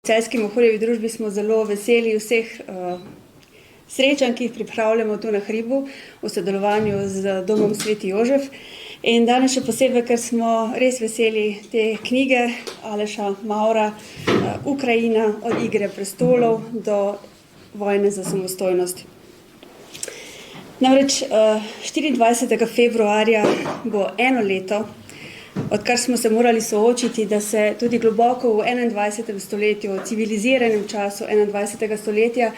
V Celjski Mohorjevi družbi smo zelo veseli vseh srečanj, ki jih pripravljamo tu na hribu v sodelovanju z Domom Sveti Jožef. In danes še posebej, ker smo res veseli te knjige Aleša Mavra, Ukrajina od Igre prestolov do vojne za samostojnost. Namreč 24. februarja bo eno leto, odkar smo se morali soočiti, da se tudi globoko v 21. stoletju, v civiliziranem času 21. stoletja,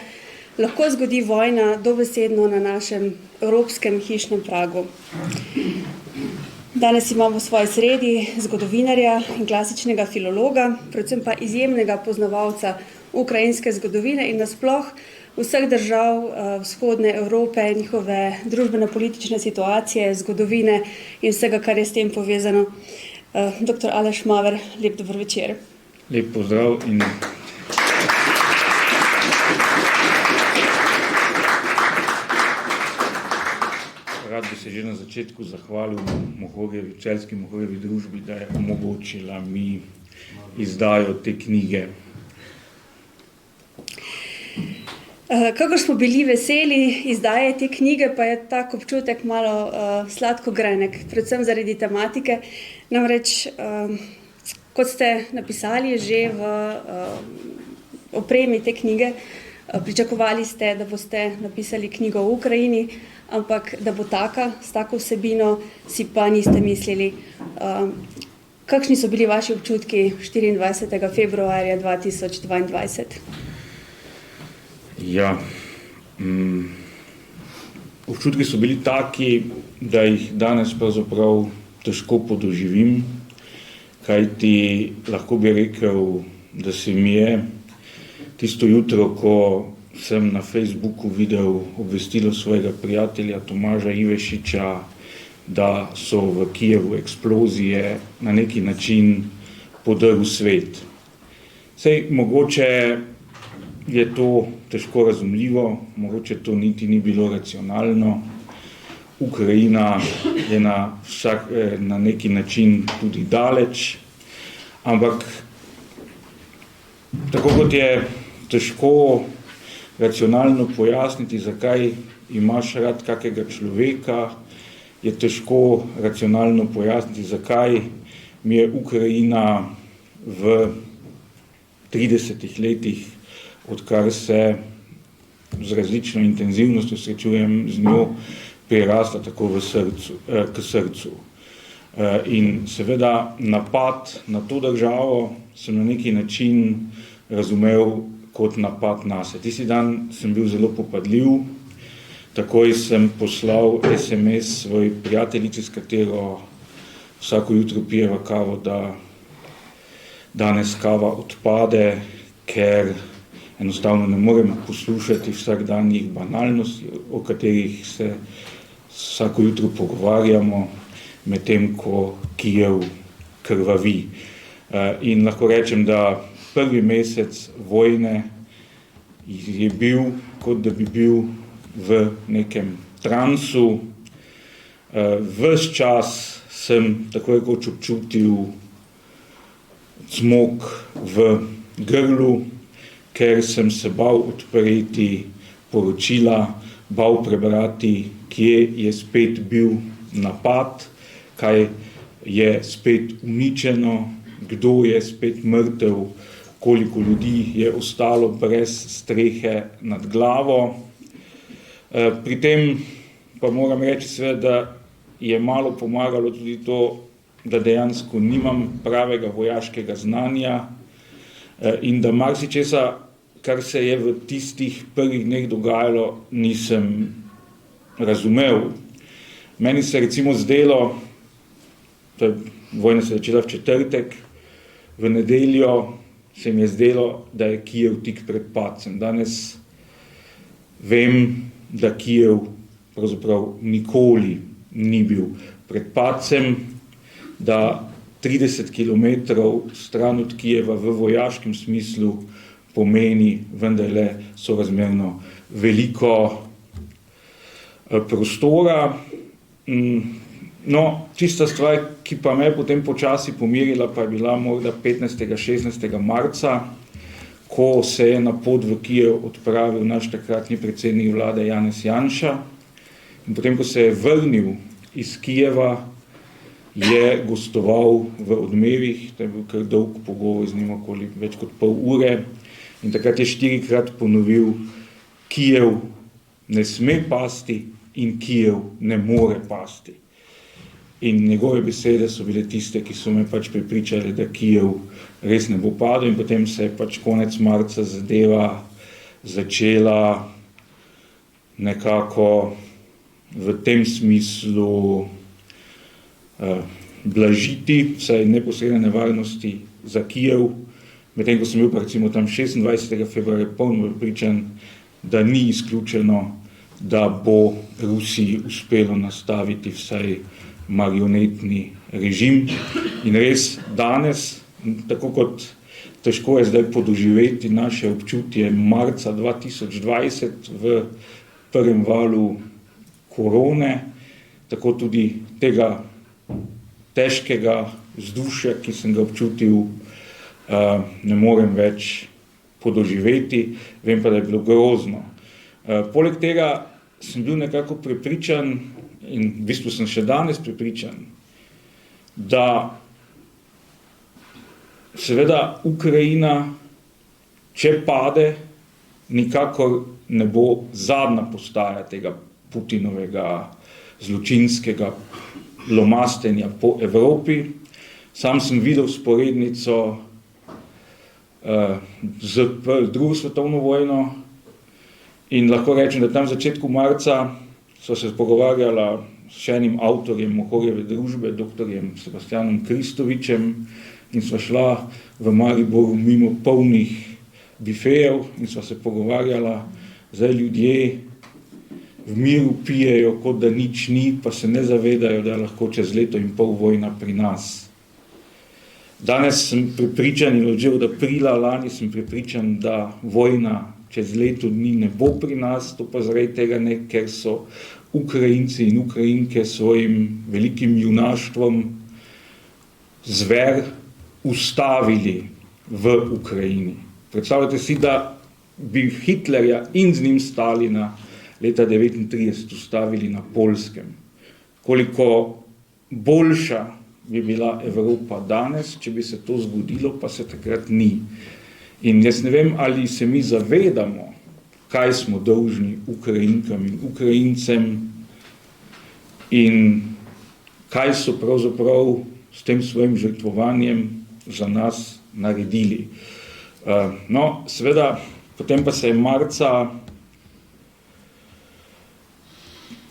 lahko zgodi vojna dobesedno na našem evropskem hišnem pragu. Danes imamo v svoji sredi zgodovinarja in klasičnega filologa, predvsem pa izjemnega poznavalca ukrajinske zgodovine in nasploh vseh držav vzhodne Evrope, njihove družbeno-politične situacije, zgodovine in vsega, kar je s tem povezano. Dr. Aleš Maver, lep dober večer. Lep pozdrav in rad bi se že na začetku zahvalil Celjski Mohorjevi družbi, da je omogočila mi izdajo te knjige. Kakor smo bili veseli izdaje te knjige, pa je tak občutek malo sladkogrenek, predvsem zaradi tematike. Namreč, kot ste napisali že v opremi te knjige, pričakovali ste, da boste napisali knjigo o Ukrajini, ampak da bo s tako vsebino si pa niste mislili. Kakšni so bili vaši občutki 24. februarja 2022? Ja, občutki so bili taki, da jih danes pravzaprav težko podoživim, kajti lahko bi rekel, da se mi je tisto jutro, ko sem na Facebooku videl obvestilo svojega prijatelja Tomaža Ivešiča, da so v Kijevu eksplozije, na neki način podrl svet. Sej mogoče je to težko razumljivo, mogoče to niti ni bilo racionalno. Ukrajina je na neki način tudi daleč, ampak tako kot je težko racionalno pojasniti, zakaj imaš rad kakega človeka, je težko racionalno pojasniti, zakaj mi je Ukrajina v 30 letih, odkar se z različno intenzivnostjo srečujem z njo, prirasla tako k srcu. In seveda napad na to državo sem na neki način razumel kot napad nase. Tisti dan sem bil zelo popadljiv, takoj sem poslal SMS svoj prijateljici, s katero vsako jutro pijeva kavo, da danes kava odpade, ker enostavno ne morem poslušati vsakdanjih banalnosti, o katerih se vsako jutro pogovarjamo, medtem ko Kijev krvavi. In lahko rečem, da prvi mesec vojne je bil, kot da bi bil v nekem transu. Ves čas sem tako rekoč občutil cmok v grlu, ker sem se bal odpreti poročila, bal prebrati, kje je spet bil napad, kaj je spet uničeno, kdo je spet mrtev, koliko ljudi je ostalo brez strehe nad glavo. Pri tem pa moram reči seveda, da je malo pomagalo tudi to, da dejansko nimam pravega vojaškega znanja in da marsičesa, kar se je v tistih prvih dneh dogajalo, nisem razumel. Meni se recimo zdelo, vojna se je začela v četrtek, v nedeljo se mi je zdelo, da je Kijev tik pred padcem. Danes vem, da Kijev pravzaprav nikoli ni bil pred padcem, da 30 kilometrov stran od Kijeva v vojaškem smislu pomeni vendarle sorazmerno veliko prostora. No, tista stvar, ki pa me potem počasi pomirila, pa je bila morda 15. 16. marca, ko se je na pot v Kijev odpravil naš takratni predsednik vlade Janez Janša. In potem, ko se je vrnil iz Kijeva, je gostoval v Odmevih, to je bil kar dolg pogovor z njim, okoli več kot pol ure. In takrat je 4-krat ponovil, Kijev ne sme pasti in Kijev ne more pasti. In njegove besede so bile tiste, ki so me pač prepričali, da Kijev res ne bo padel, in potem se je pač konec marca zadeva začela nekako v tem smislu blažiti, vsaj neposredne nevarnosti za Kijev, medtem ko sem bil pa recimo tam 26. februarja polno prepričan, da ni izključeno, da bo Rusiji uspelo nastaviti vsaj marionetni režim. In res danes, tako kot težko je zdaj podoživeti naše občutje marca 2020 v prvem valu korone, tako tudi tega težkega vzdušja, ki sem ga občutil, ne morem več podoživeti, vem pa, da je bilo grozno. Poleg tega sem bil nekako prepričan, in v bistvu sem še danes prepričan, da seveda Ukrajina, če pade, nikakor ne bo zadnja postaja tega Putinovega zločinskega lomastenja po Evropi. Sam sem videl sporednico z drugo svetovno vojno in lahko rečem, da tam v začetku marca so se pogovarjala s še enim avtorjem Mohorjeve družbe, doktorjem Sebastianom Kristovičem, in sva šla v Mariboru mimo polnih bifejev in sva se pogovarjala, zdaj ljudje v miru pijejo, kot da nič ni, pa se ne zavedajo, da je lahko čez leto in pol vojna pri nas. Danes sem prepričan, in že od aprila lani sem prepričan, da vojna čez leto dni ne bo pri nas, to pa zaradi tega ne, ker so Ukrajinci in Ukrajinke svojim velikim junaštvom zver ustavili v Ukrajini. Predstavljate si, da bi Hitlerja in z njim Stalina leta 1939 ustavili na Poljskem. Koliko boljša bi bila Evropa danes, če bi se to zgodilo, pa se takrat ni. In jaz ne vem, ali se mi zavedamo, kaj smo dolžni Ukrajinkam in Ukrajincem in kaj so pravzaprav s tem svojim žrtvovanjem za nas naredili. No, seveda, potem pa se je marca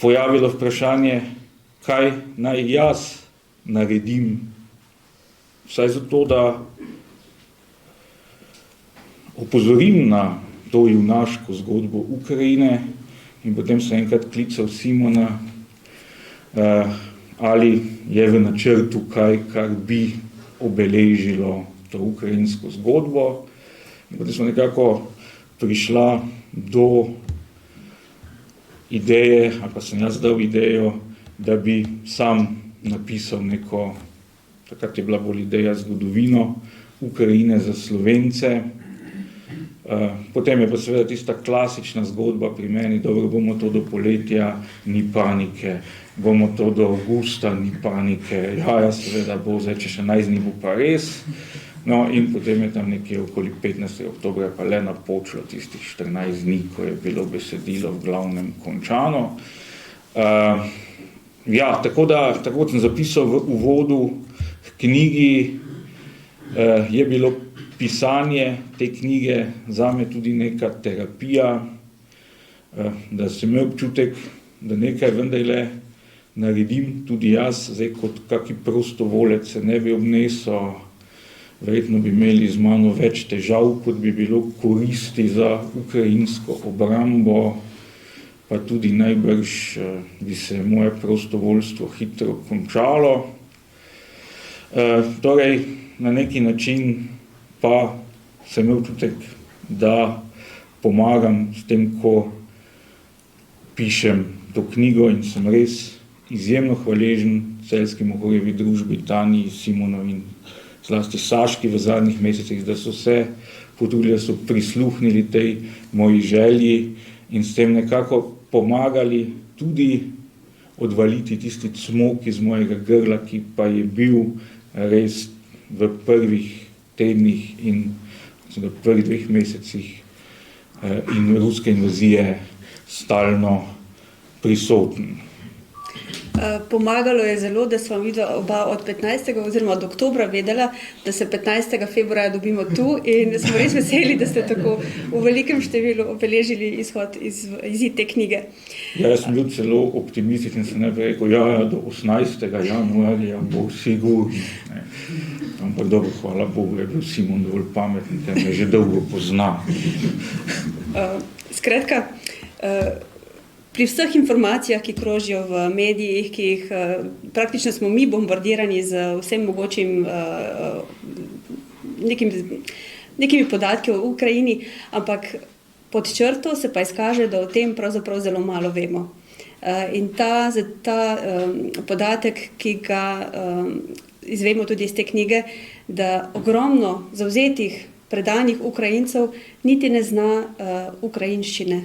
pojavilo vprašanje, kaj naj jaz naredim, vsaj zato, da opozorim na to junaško zgodbo Ukrajine, in potem sem enkrat klical Simona, ali je v načrtu kaj, kar bi obeležilo to ukrajinsko zgodbo. In potem smo nekako prišla do ideje, ali pa sem jaz dal idejo, da bi sam napisal neko, takrat je bila bolj ideja, zgodovino Ukrajine za Slovence. Potem je pa seveda tista klasična zgodba pri meni, dobro, bomo to do poletja, ni panike, bomo to do avgusta, ni panike, ja, seveda bo, zdaj, če še 11 dni bo pa res. No, in potem je tam nekje okoli 15. oktobra pa le napočilo tistih 14 dni, ko je bilo besedilo v glavnem končano. Ja, tako sem zapisal v uvodu k knjigi, je bilo pisanje te knjige zame tudi neka terapija, da sem imel občutek, da nekaj vendarle naredim tudi jaz, zdaj kot kaki prostovolec se ne bi obnesel, verjetno bi imeli z mano več težav, kot bi bilo koristi za ukrajinsko obrambo, pa tudi najbrž bi se moje prostovoljstvo hitro končalo. Torej, na neki način pa sem imel občutek, da pomagam s tem, ko pišem to knjigo, in sem res izjemno hvaležen Celjski Mohorjevi družbi, Tanji, Simonu in zlasti Saški v zadnjih mesecih, da so se potrudili, da so prisluhnili tej moji želji in s tem nekako pomagali tudi odvaliti tisti cmok iz mojega grla, ki pa je bil res v prvih tednih in v prvih 2 mesecih in ruske invazije stalno prisoten. Pomagalo je zelo, da smo vidva oba od 15. oziroma od oktobra vedela, da se 15. februarja dobimo tu in smo res veseli, da ste tako v velikem številu obeležili izid te knjige. Ja, jaz sem bil celo optimističen, sem najprej rekel, do 18. januarja bo sigurno. Ampak dobro, hvala Bogu, je bil Simon dovolj pameten, ker me že dolgo pozna. Skratka, pri vseh informacijah, ki krožijo v medijih, ki jih praktično smo mi bombardirani z vsem mogočim nekimi podatki o Ukrajini, ampak pod črto se pa izkaže, da o tem pravzaprav zelo malo vemo. In ta podatek, ki ga izvemo tudi iz te knjige, da ogromno zavzetih, predanih Ukrajincev niti ne zna ukrajinščine.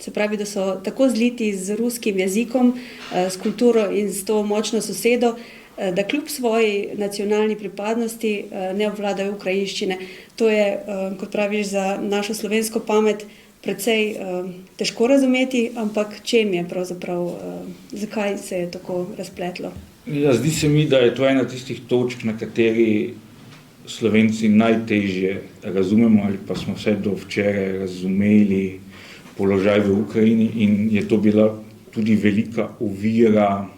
Se pravi, da so tako zliti z ruskim jezikom, s kulturo in s to močno sosedo, da kljub svoji nacionalni pripadnosti ne obvladajo ukrajinščine. To je, kot praviš, za našo slovensko pamet precej težko razumeti, ampak čem je pravzaprav, zakaj se je tako razpletlo? Ja, zdi se mi, da je to ena tistih točk, na kateri Slovenci najtežje razumemo ali pa smo vse do včeraj razumeli položaj v Ukrajini in je to bila tudi velika ovira,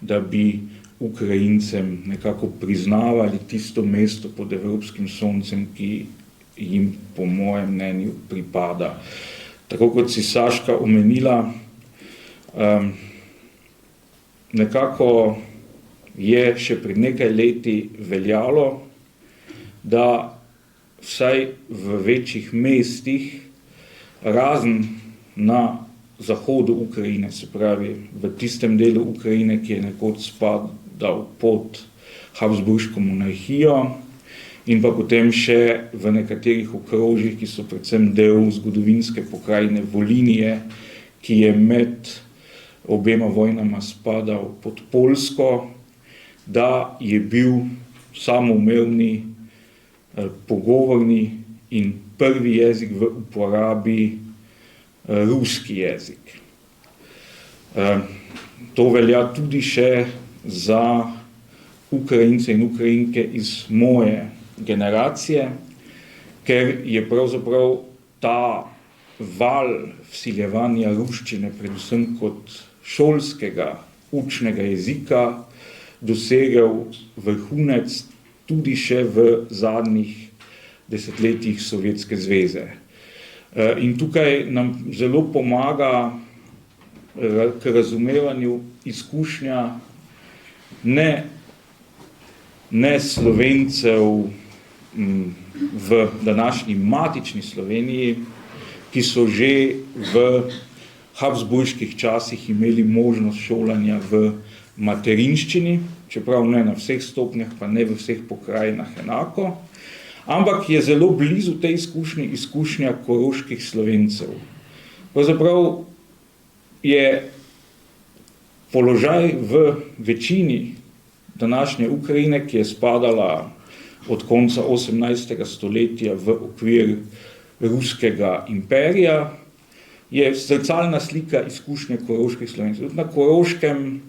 da bi Ukrajincem nekako priznavali tisto mesto pod evropskim soncem, ki jim po mojem mnenju pripada. Tako kot si Saška omenila, nekako je še pred nekaj leti veljalo, da vsaj v večjih mestih, razen na zahodu Ukrajine, se pravi v tistem delu Ukrajine, ki je nekoč spadal pod Habsburško monarhijo in pa potem še v nekaterih okrožjih, ki so predvsem del zgodovinske pokrajine Volinije, ki je med obema vojnama spadal pod Poljsko, da je bil samoumevni, pogovorni in prvi jezik v uporabi ruski jezik. To velja tudi še za Ukrajince in Ukrajinke iz moje generacije, ker je pravzaprav ta val vsiljevanja ruščine, predvsem kot šolskega učnega jezika, dosegel vrhunec tudi še v zadnjih desetletjih Sovjetske zveze. In tukaj nam zelo pomaga k razumevanju izkušnja ne Slovencev v današnji matični Sloveniji, ki so že v habsburških časih imeli možnost šolanja v materinščini, čeprav ne na vseh stopnjah, pa ne v vseh pokrajinah enako, ampak je zelo blizu tej izkušnja koroških Slovencev. Pravzaprav je položaj v večini današnje Ukrajine, ki je spadala od konca 18. stoletja v okvir ruskega imperija, je zrcalna slika izkušnje koroških Slovencev. Na Koroškem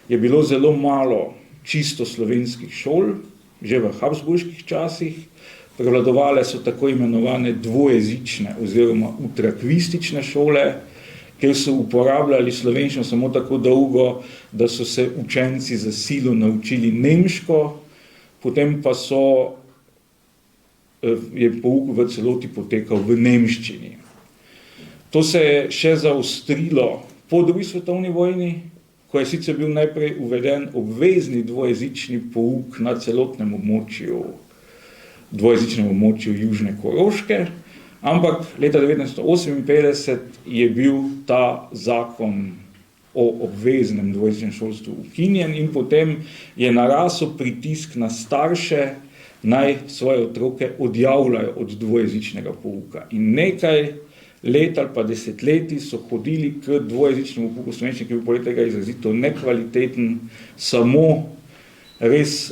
je bilo zelo malo čisto slovenskih šol, že v habsburških časih. Prevladovale so tako imenovane dvojezične oziroma utrakvistične šole, kjer so uporabljali slovenščino samo tako dolgo, da so se učenci za silo naučili nemško, potem pa je pouk v celoti potekal v nemščini. To se je še zaostrilo po drugi svetovni vojni, ko je sicer bil najprej uveden obvezni dvojezični pouk na celotnem dvojezičnem območju Južne Koroške, ampak leta 1958 je bil ta zakon o obveznem dvojezičnem šolstvu ukinjen in potem je narasel pritisk na starše, naj svoje otroke odjavljajo od dvojezičnega pouka. In nekaj let ali pa desetletij so hodili k dvojezičnemu pouku slovenščine, ki je bil poleg tega izrazito nekvaliteten, samo res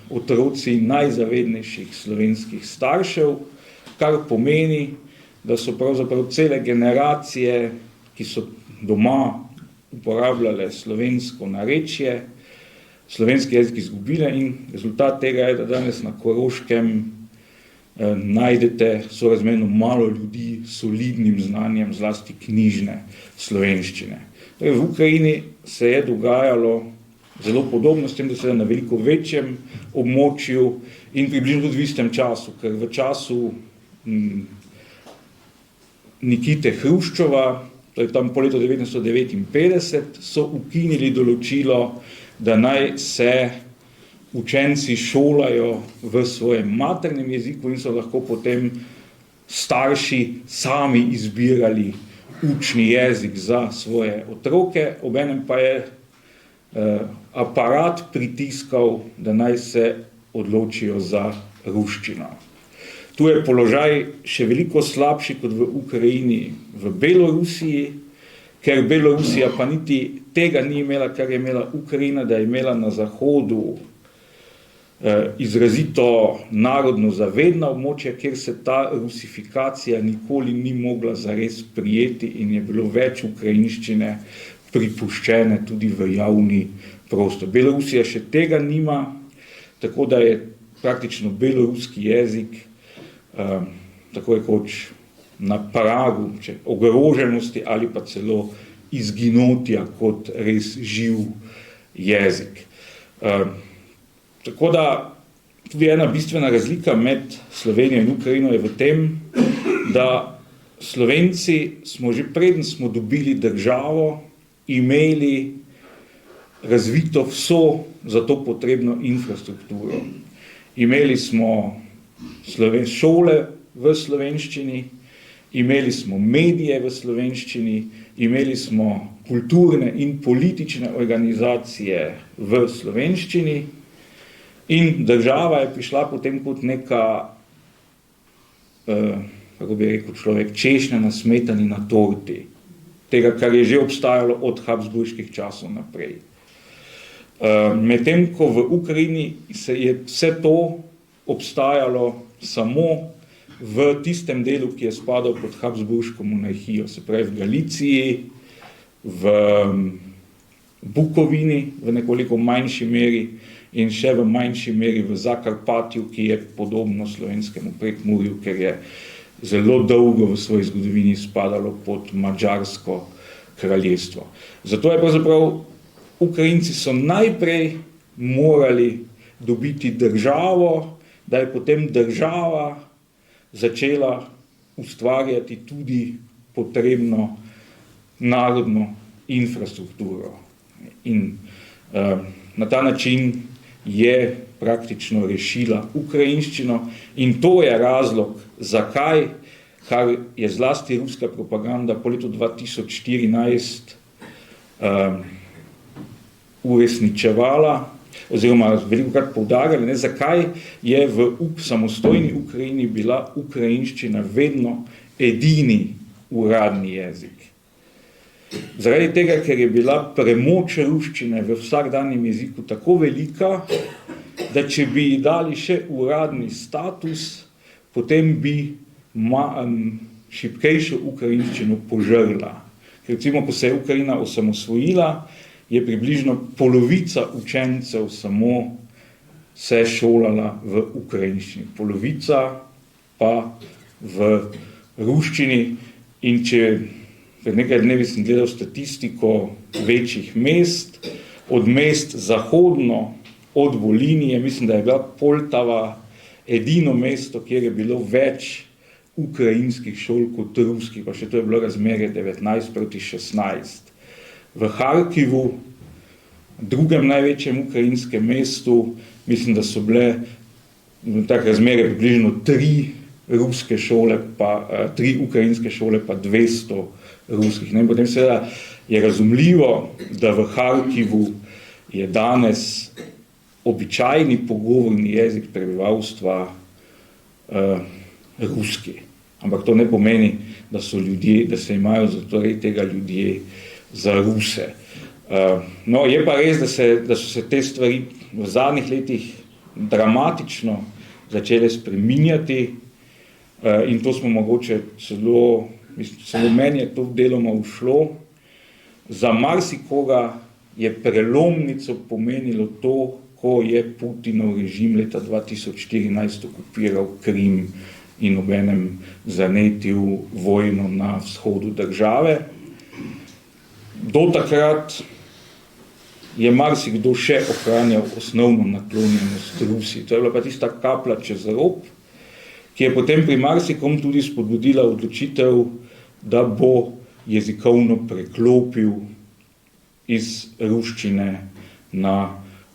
otroci najzavednejših slovenskih staršev, kar pomeni, da so pravzaprav cele generacije, ki so doma uporabljale slovensko narečje, slovenski jezik izgubile in rezultat tega je, da danes na Koroškem najdete sorazmerno malo ljudi s solidnim znanjem, zlasti knjižne slovenščine. Torej, v Ukrajini se je dogajalo zelo podobno s tem, da se na veliko večjem območju in približno tudi v istem času, ker v času Nikite Hruščova, to je tam po letu 1959, so ukinili določilo, da naj se učenci šolajo v svojem maternem jeziku in so lahko potem starši sami izbirali učni jezik za svoje otroke, obenem pa je aparat pritiskal, da naj se odločijo za ruščino. Tu je položaj še veliko slabši kot v Ukrajini, v Belorusiji, ker Belorusija pa niti tega ni imela, kar je imela Ukrajina, da je imela na zahodu izrazito narodno zavedna območja, kjer se ta rusifikacija nikoli ni mogla zares prijeti in je bilo več ukrajinščine pripuščene tudi v javni prostor. Belorusija še tega nima, tako da je praktično beloruski jezik tako rekoč na pragu ogroženosti ali pa celo izginotja kot res živ jezik. Tako da tudi ena bistvena razlika med Slovenijo in Ukrajino je v tem, da Slovenci smo že preden smo dobili državo, imeli razvito vso za to potrebno infrastrukturo. Imeli smo šole v slovenščini, imeli smo medije v slovenščini, imeli smo kulturne in politične organizacije v slovenščini in država je prišla potem kot neka, kako bi rekel človek, češnja na smetani na torti, tega, kar je že obstajalo od habsburških časov naprej. Medtem ko v Ukrajini je vse to obstajalo samo v tistem delu, ki je spadal pod habsburško monarhijo, se pravi v Galiciji, v Bukovini v nekoliko manjši meri in še v manjši meri v Zakarpatju, ki je podobno slovenskemu Prekmurju, ker je zelo dolgo v svoji zgodovini spadalo pod madžarsko kraljestvo. Zato je pravzaprav Ukrajinci so najprej morali dobiti državo, da je potem država začela ustvarjati tudi potrebno narodno infrastrukturo. In na ta način je praktično rešila ukrajinščino in to je razlog, zakaj, kar je zlasti ruska propaganda po letu 2014 uresničevala, oziroma velikokrat poudarjali, zakaj je v samostojni Ukrajini bila ukrajinščina vedno edini uradni jezik. Zaradi tega, ker je bila premoč ruščine v vsakdanjem jeziku tako velika, da če bi ji dali še uradni status, potem bi šibkejšo ukrajinščino požrla. Ker recimo, ko se je Ukrajina osamosvojila, je približno polovica učencev samo se šolala v ukrajinščini, polovica pa v ruščini. In če pred nekaj dnevi sem gledal statistiko večjih mest, od mest zahodno od Volinije, mislim, da je bila Poltava edino mesto, kjer je bilo več ukrajinskih šol kot ruskih, pa še to je bilo razmerje 19:16. V Harkivu, drugem največjem ukrajinskem mestu, mislim, da so bile tak razmerje približno 3 ruske šole, pa 3 ukrajinske šole, pa 200 ruskih. In potem seveda je razumljivo, da v Harkivu je danes običajni pogovorni jezik prebivalstva ruski. Ampak to ne pomeni, da so ljudje, da se imajo zatorej tega ljudje za Ruse. No, je pa res, da so se te stvari v zadnjih letih dramatično začele spreminjati in to smo mogoče celo meni je to deloma ušlo. Za marsikoga je prelomnico pomenilo to, ko je Putinov režim leta 2014 okupiral Krim in obenem zanetil vojno na vzhodu države. Do takrat je marsikdo še ohranjal osnovno naklonjenost Rusiji. To je bila pa tista kaplja čez rob, ki je potem pri marsikom tudi spodbudila odločitev, da bo jezikovno preklopil iz ruščine na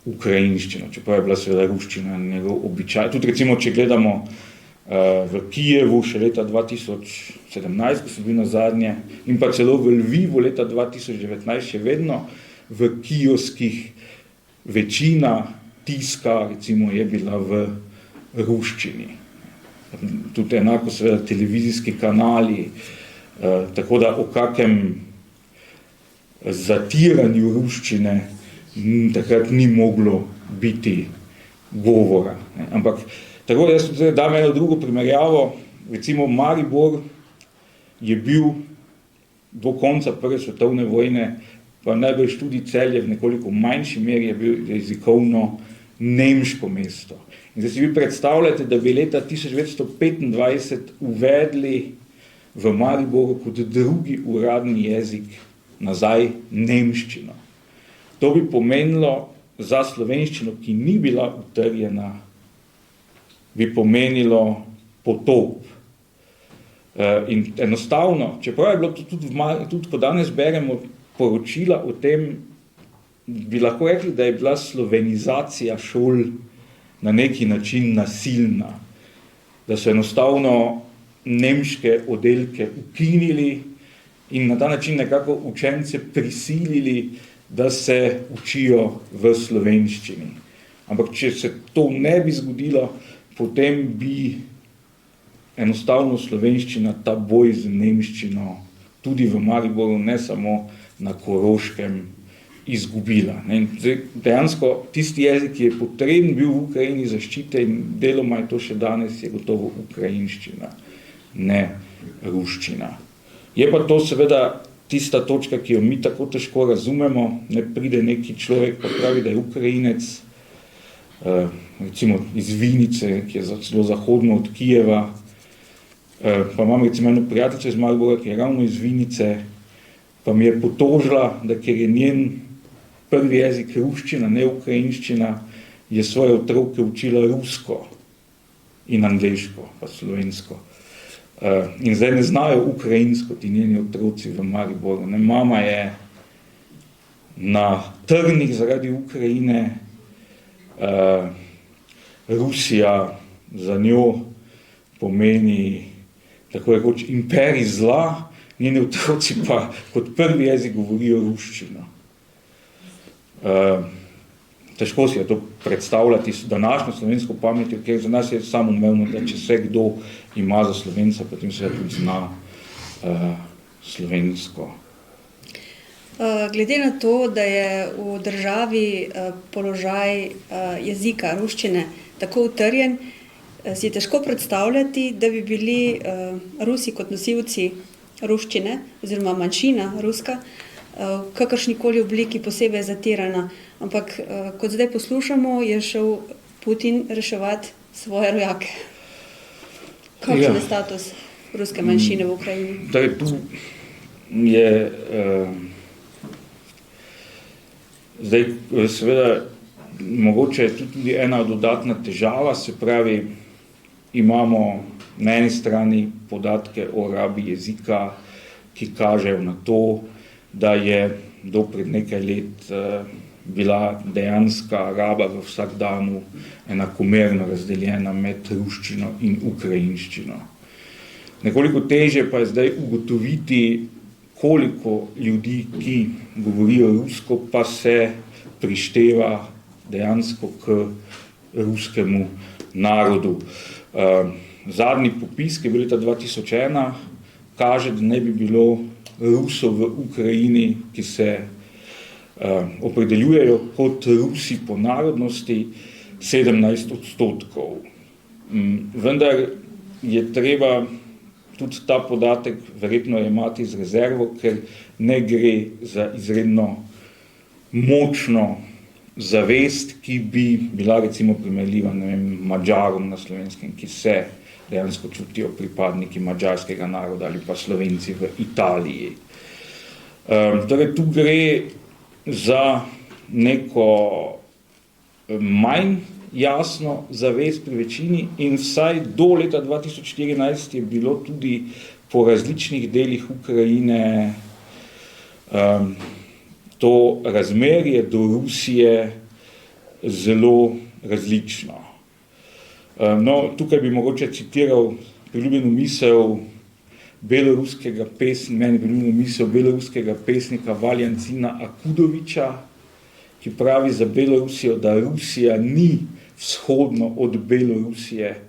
ukrajinščino, čeprav je bila seveda ruščina njegov običaj. Tudi recimo, če gledamo v Kijevu še leta 2017, ko so bili nazadnje, in pa celo v Lvivu leta 2019, še vedno v kioskih večina tiska recimo je bila v ruščini. Tudi enako seveda televizijski kanali, tako da o kakem zatiranju ruščine takrat ni moglo biti govora. Ampak tako da jaz dam eno drugo primerjavo, recimo Maribor je bil do konca Prve svetovne vojne, pa najbrž tudi Celje v nekoliko manjši meri je bil jezikovno nemško mesto. In zdaj si vi predstavljate, da bi leta 1925 uvedli v Mariboru kot drugi uradni jezik nazaj nemščino. To bi pomenilo za slovenščino, ki ni bila utrjena, bi pomenilo potop. In enostavno, čeprav je bilo tudi ko danes beremo poročila o tem, bi lahko rekli, da je bila slovenizacija šol na neki način nasilna, da so enostavno nemške oddelke ukinili in na ta način nekako učence prisilili, da se učijo v slovenščini. Ampak če se to ne bi zgodilo, potem bi enostavno slovenščina ta boj z nemščino tudi v Mariboru, ne samo na Koroškem, izgubila. Dejansko tisti jezik, ki je potreben bil v Ukrajini zaščite in deloma je to še danes, je gotovo ukrajinščina, ne ruščina. Je pa to seveda tista točka, ki jo mi tako težko razumemo, ne pride neki človek, pa pravi, da je Ukrajinec, recimo iz Vinice, ki je zelo zahodno od Kijeva, pa imam recimo eno prijateljico iz Maribora, ki je ravno iz Vinice, pa mi je potožila, da ker je njen prvi jezik ruščina, ne ukrajinščina, je svoje otroke učila rusko in angleško, pa slovensko. In zdaj ne znajo ukrajinsko ti njeni otroci v Mariboru. Mama je na trnih zaradi Ukrajine, Rusija za njo pomeni tako rekoč imperij zla, njeni otroci pa kot prvi jezik govorijo ruščino. Težko si je to predstavljati s današnjo slovensko pametjo, ker za nas je samoumevno, da če se kdo ima za Slovenca, potem se tudi zna slovensko. Glede na to, da je v državi položaj jezika ruščine tako utrjen, si je težko predstavljati, da bi bili Rusi kot nosilci ruščine, oziroma manjšina ruska, v kakršnikoli obliki posebej zatirana. Ampak, kot zdaj poslušamo, je šel Putin reševati svoje rojake. Kakšen je status ruske manjšine v Ukrajini? Torej, tu je zdaj seveda mogoče je tudi ena dodatna težava, se pravi, imamo na eni strani podatke o rabi jezika, ki kažejo na to, da je do pred nekaj let bila dejanska raba v vsakdanu enakomerno razdeljena med ruščino in ukrajinščino. Nekoliko težje pa je zdaj ugotoviti, koliko ljudi, ki govorijo rusko, pa se prišteva dejansko k ruskemu narodu. Zadnji popis, ki je bil leta 2001, kaže, da ne bi bilo Rusov v Ukrajini, ki se opredeljujejo kot Rusi po narodnosti, 17%. Vendar je treba tudi ta podatek verjetno imati z rezervo, ker ne gre za izredno močno zavest, ki bi bila recimo primerljiva, ne vem, Madžarom na Slovenskem, ki se dejansko čutijo pripadniki madžarskega naroda ali pa Slovenci v Italiji. Torej, tu gre za neko manj jasno zavest pri večini in vsaj do leta 2014 je bilo tudi po različnih delih Ukrajine to razmerje do Rusije zelo različno. No, tukaj bi mogoče citiral priljubljeno misel beloruskega pesnika Valjancina Akudoviča, ki pravi za Belorusijo, da Rusija ni vzhodno od Belorusije,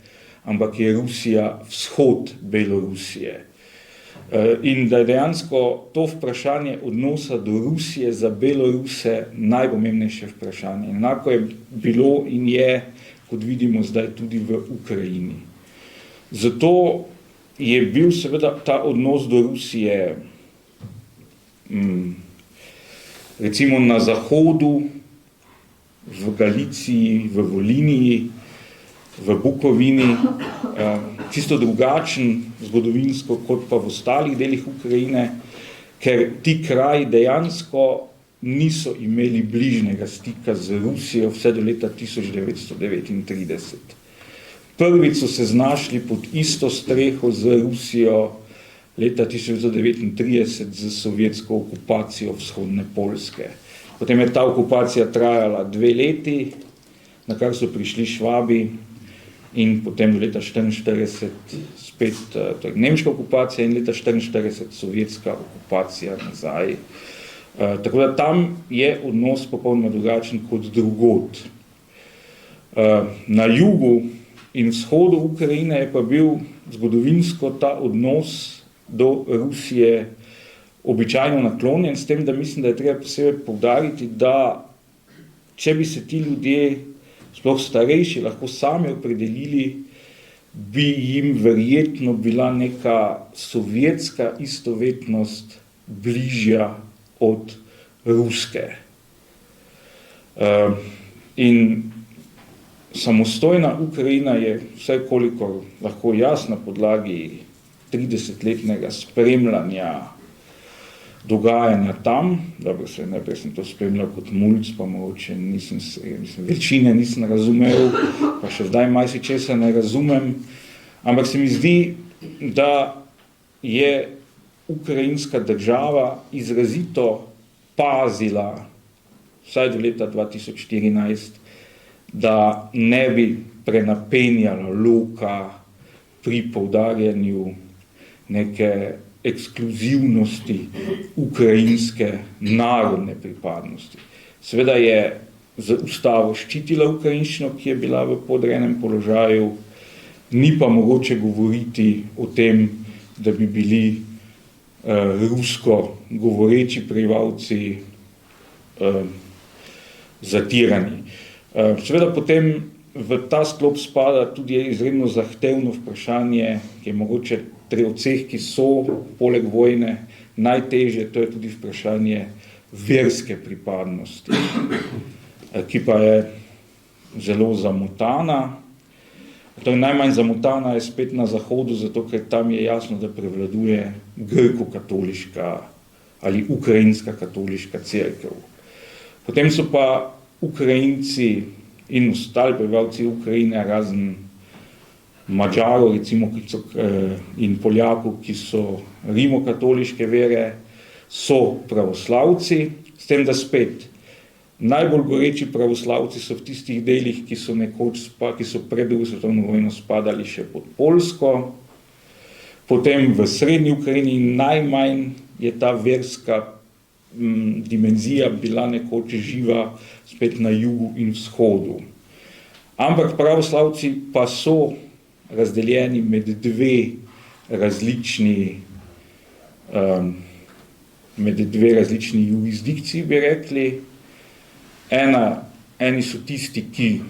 ampak je Rusija vzhod Belorusije. In da je dejansko to vprašanje odnosa do Rusije za Beloruse najpomembnejše vprašanje. Enako je bilo in je, kot vidimo zdaj, tudi v Ukrajini. Zato je bil seveda ta odnos do Rusije recimo na zahodu, v Galiciji, v Voliniji, v Bukovini, čisto drugačen zgodovinsko kot pa v ostalih delih Ukrajine, ker ti kraji dejansko niso imeli bližnjega stika z Rusijo vse do leta 1939. Prvič so se znašli pod isto streho z Rusijo leta 1939 z sovjetsko okupacijo vzhodne Poljske. Potem je ta okupacija trajala 2 leti, na kar so prišli Švabi in potem do leta 1944 spet nemška okupacija in leta 1944 sovjetska okupacija nazaj. Tako da tam je odnos popolnoma drugačen kot drugod. Na jugu in vzhodu Ukrajine je pa bil zgodovinsko ta odnos do Rusije običajno naklonjen, s tem, da mislim, da je treba posebej poudariti, da če bi se ti ljudje, sploh starejši, lahko sami opredelili, bi jim verjetno bila neka sovjetska istovetnost bližja od ruske. In samostojna Ukrajina je vsaj kolikor lahko jaz na podlagi 30-letnega spremljanja dogajanja tam, dobro, najprej sem to spremljal kot mulc, pa mogoče večine nisem razumel, pa še zdaj majsi česa ne razumem, ampak se mi zdi, da je ukrajinska država izrazito pazila, vsaj do leta 2014, da ne bi prenapenjala loka pri poudarjanju neke ekskluzivnosti ukrajinske narodne pripadnosti. Seveda je z ustavo ščitila ukrajinščino, ki je bila v podrejenem položaju, ni pa mogoče govoriti o tem, da bi bili rusko govoreči prebivalci zatirani. Seveda potem v ta sklop spada tudi izredno zahtevno vprašanje, ki je mogoče od vseh, ki so poleg vojne najtežje, to je tudi vprašanje verske pripadnosti, ki pa je zelo zamotana. Najmanj zamotana je spet na zahodu, zato ker tam je jasno, da prevladuje grko-katoliška ali ukrajinska katoliška cerkev. Potem so pa Ukrajinci in ostali prebivalci Ukrajine, razen Madžarov recimo, in Poljakov, ki so rimokatoliške vere, so pravoslavci, s tem, da spet najbolj goreči pravoslavci so v tistih delih, ki so pred drugo svetovno vojno spadali še pod Poljsko, potem v srednji Ukrajini najmanj je ta verska dimenzija bila nekoč živa spet na jugu in vzhodu. Ampak pravoslavci pa so razdeljeni med dve različni jurisdikciji, bi rekli. Eni so tisti, ki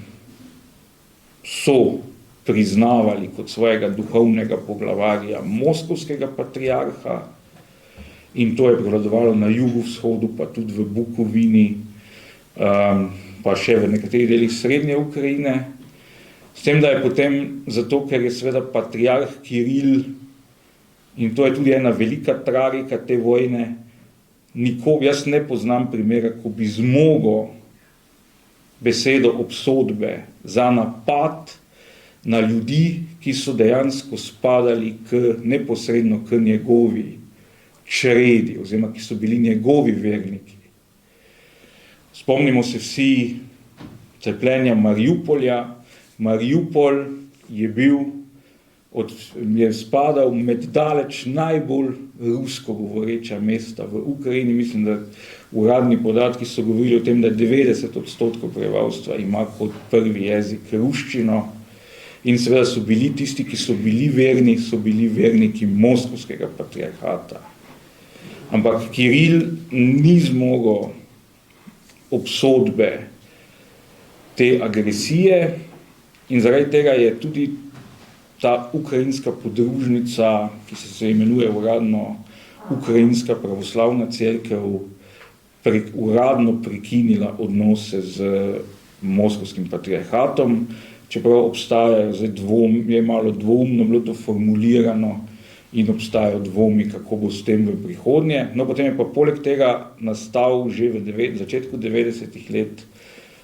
so priznavali kot svojega duhovnega poglavarja moskovskega patriarha, in to je prevladovalo na jugovzhodu, pa tudi v Bukovini, pa še v nekaterih delih srednje Ukrajine. S tem, da je potem, zato ker je seveda patriarh Kiril, in to je tudi ena velika tragika te vojne, jaz ne poznam primera, ko bi zmogel besedo obsodbe za napad na ljudi, ki so dejansko spadali neposredno k njegovi čredi, oziroma ki so bili njegovi verniki. Spomnimo se vsi trpljenja Mariupolja. Mariupol je spadal med daleč najbolj rusko govoreča mesta v Ukrajini. Mislim, da uradni podatki so govorili o tem, da 90% prebivalstva ima kot prvi jezik ruščino, in seveda so bili tisti, ki so bili verni, so bili verniki moskovskega patriarhata. Ampak Kiril ni zmogel obsodbe te agresije, in zaradi tega je tudi ta ukrajinska podružnica, ki se imenuje uradno Ukrajinska pravoslavna cerkev, uradno prekinila odnose z moskovskim patriarhatom, čeprav obstajajo je malo dvoumno bilo to formulirano in obstajajo dvomi, kako bo s tem v prihodnje. No, potem je pa poleg tega nastal že v začetku 90-ih let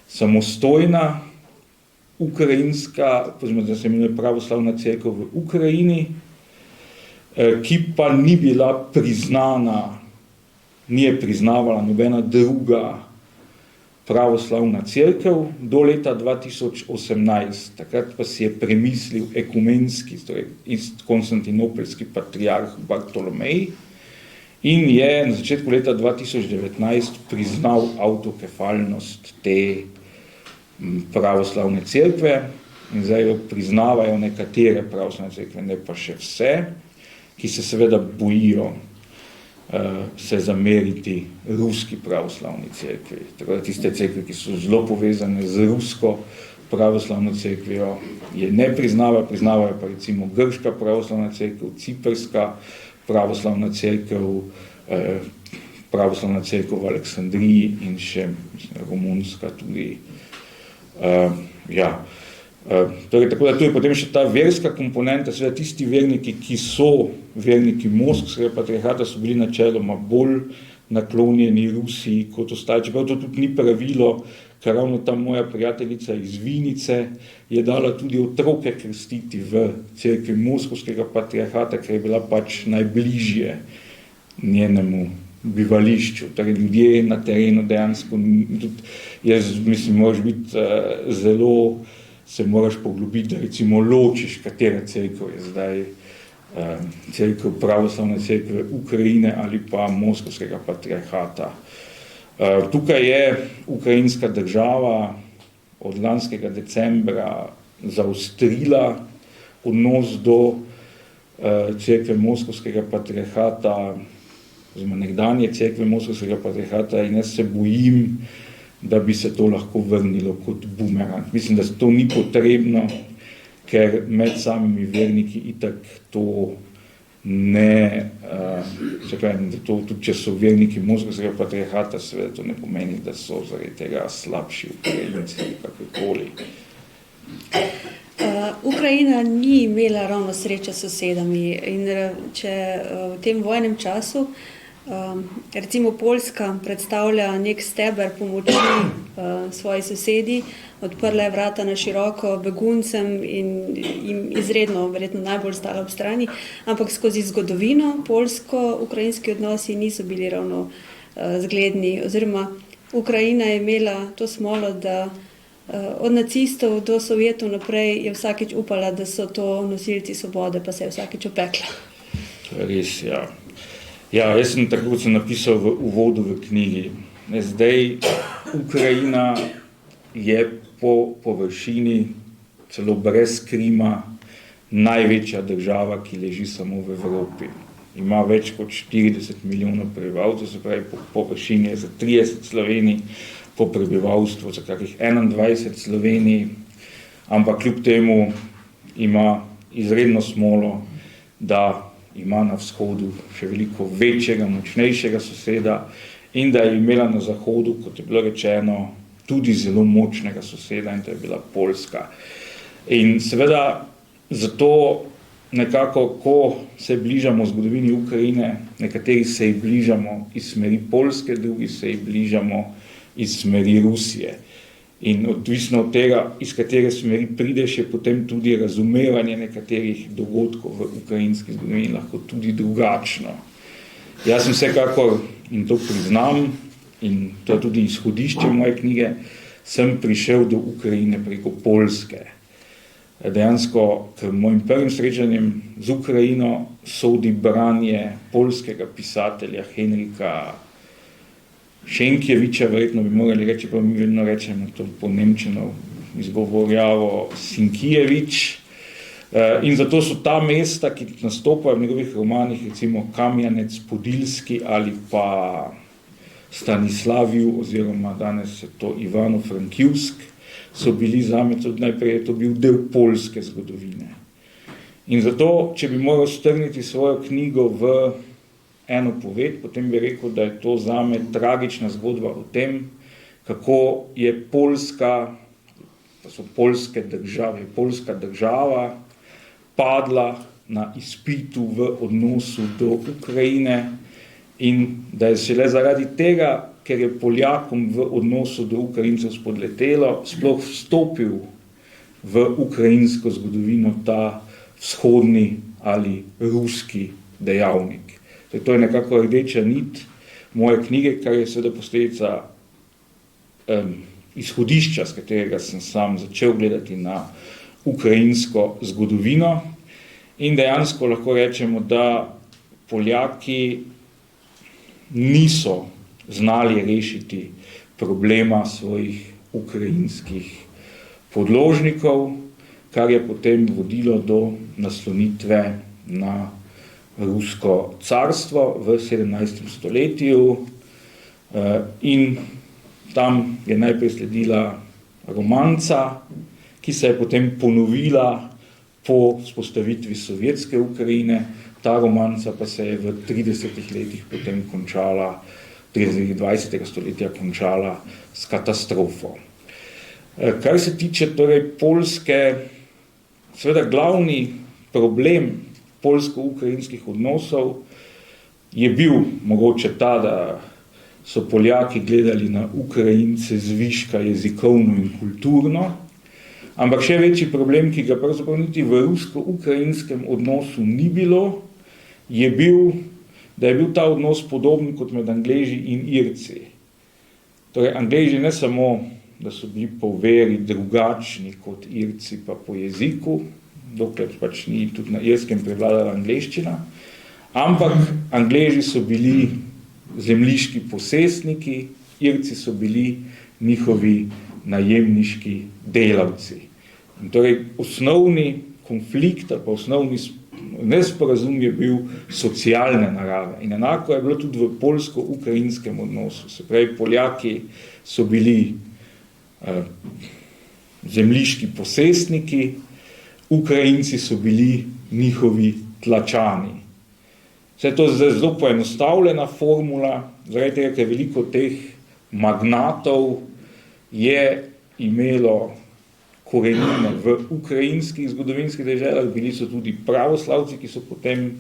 samostojna ukrajinska, da se imenuje pravoslavna cerkev v Ukrajini, ki pa ni bila priznana, ni je priznavala nobena druga pravoslavna cerkev do leta 2018. Takrat pa si je premislil ekumenski, torej konstantinopeljski patriarh Bartolomej, in je na začetku leta 2019 priznal avtokefalnost te pravoslavne cerkve, in zdaj jo priznavajo nekatere pravoslavne cerkve, ne pa še vse, ki se seveda bojijo se zameriti ruski pravoslavni cerkvi. Tako da tiste cerkve, ki so zelo povezane z rusko pravoslavno cerkvijo, je ne priznavajo pa recimo grška pravoslavna cerkev, ciprska pravoslavna cerkev, pravoslavna cerkev v Aleksandriji in še romunska tudi. Torej, tako da tu je potem še ta verska komponenta, seveda tisti verniki, ki so verniki moskovskega patriarhata, so bili načeloma bolj naklonjeni Rusiji kot ostali. Čeprav to tudi ni pravilo, ker ravno ta moja prijateljica iz Vinice je dala tudi otroke krstiti v cerkvi moskovskega patriarhata, ker je bila pač najbližje njenemu bivališču. Torej, ljudje na terenu dejansko, jaz mislim, moraš biti se moraš poglobiti, da recimo ločiš, katera cerkev je zdaj cerkev pravoslavne cerkve Ukrajine ali pa moskovskega patriarhata. Tukaj je ukrajinska država od lanskega decembra zaostrila odnos do cerkve moskovskega patriarhata, oziroma nekdanje cerkve moskovskega patriarhata, in jaz se bojim, da bi se to lahko vrnilo kot bumerang. Mislim, da to ni potrebno, ker med samimi verniki itak to ne, tudi če so verniki moskovskega patriarhata, seveda to ne pomeni, da so zaradi tega slabši Ukrajinci, kakorkoli. Ukrajina ni imela ravno sreče s sosedami, in če v tem vojnem času recimo Poljska predstavlja nek steber pomoči svoji sosedi, odprla je vrata na široko beguncem in jim izredno, verjetno najbolj stala ob strani, ampak skozi zgodovino poljsko-ukrajinski odnosi niso bili ravno zgledni, oziroma Ukrajina je imela to smolo, da od nacistov do Sovjetov naprej je vsakič upala, da so to nosilci svobode, pa se je vsakič opekla. To je res, ja. Ja, jaz sem tako, kot sem napisal v uvodu v knjigi. Zdaj, Ukrajina je po površini, celo brez Krima, največja država, ki leži samo v Evropi. Ima več kot 40 milijonov prebivalcev, se pravi po površini je za 30 Slovenij, po prebivalstvu za kakih 21 Slovenij, ampak kljub temu ima izredno smolo, da ima na vzhodu še veliko večjega, močnejšega soseda in da je imela na zahodu, kot je bilo rečeno, tudi zelo močnega soseda in to je bila Poljska. In seveda zato nekako, ko se bližamo zgodovini Ukrajine, nekateri se ji bližamo iz smeri Poljske, drugi se ji bližamo iz smeri Rusije. In odvisno od tega, iz katere smeri prideš, je potem tudi razumevanje nekaterih dogodkov v ukrajinski zgodovini lahko tudi drugačno. Jaz sem vsekakor, in to priznam, in to je tudi izhodišče moje knjige, sem prišel do Ukrajine preko Poljske. Dejansko, k mojim prvim srečanjem z Ukrajino sodi branje poljskega pisatelja Henrika Šenkjeviča, verjetno bi morali reči, pa mi vedno rečemo to po nemčino izgovorjavo Sinkijevič. In zato so ta mesta, ki nastopajo v njegovih romanih, recimo Kamjanec, Podilski ali pa Stanislaviju, oziroma danes je to Ivano-Frankivsk, so bili zame tudi najprej, je to bil del poljske zgodovine. In zato, če bi moral strniti svojo knjigo v eno poved, potem bi rekel, da je to zame tragična zgodba o tem, kako je Poljska, pa so poljske države, poljska država padla na izpitu v odnosu do Ukrajine in da je šele zaradi tega, ker je Poljakom v odnosu do Ukrajincev spodletelo, sploh vstopil v ukrajinsko zgodovino ta vzhodni ali ruski dejavnik. To je nekako rdeča nit moje knjige, kar je seveda posledica izhodišča, s katerega sem sam začel gledati na ukrajinsko zgodovino. In dejansko lahko rečemo, da Poljaki niso znali rešiti problema svojih ukrajinskih podložnikov, kar je potem vodilo do naslonitve na rusko carstvo v 17. stoletju. In tam je najprej sledila romanca, ki se je potem ponovila po vzpostavitvi sovjetske Ukrajine. Ta romanca pa se je v 30 letih potem končala, 30. 20. stoletja končala s katastrofo. Kar se tiče torej Poljske, seveda glavni problem poljsko-ukrajinskih odnosov je bil mogoče ta, da so Poljaki gledali na Ukrajince zviška jezikovno in kulturno, ampak še večji problem, ki ga pravzaprav niti v rusko-ukrajinskem odnosu ni bilo, je bil, da je bil ta odnos podoben kot med Angleži in Irci. Torej, Angleži ne samo, da so bili po veri drugačni kot Irci pa po jeziku, dokler pač ni tudi na Irskem prevladala angleščina, ampak Angleži so bili zemljiški posestniki, Irci so bili njihovi najemniški delavci. In torej, osnovni konflikt ali pa osnovni nesporazum je bil socialne narave. In enako je bilo tudi v poljsko-ukrajinskem odnosu. Se pravi, Poljaki so bili zemljiški posestniki, Ukrajinci so bili njihovi tlačani. Vse to je zelo poenostavljena formula, zaradi tega, ker veliko teh magnatov je imelo korenine v ukrajinskih zgodovinskih deželah, bili so tudi pravoslavci, ki so potem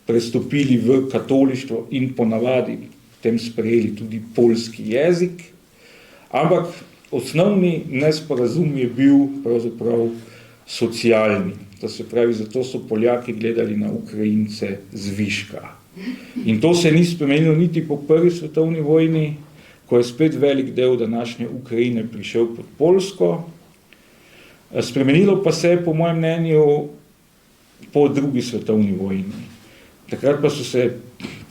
prestopili v katolištvo in ponavadi potem sprejeli tudi poljski jezik. Ampak osnovni nesporazum je bil pravzaprav socialni. To se pravi, zato so Poljaki gledali na Ukrajince zviška. In to se ni spremenilo niti po prvi svetovni vojni, ko je spet velik del današnje Ukrajine prišel pod Poljsko. Spremenilo pa se je, po mojem mnenju, po drugi svetovni vojni, Takrat pa so se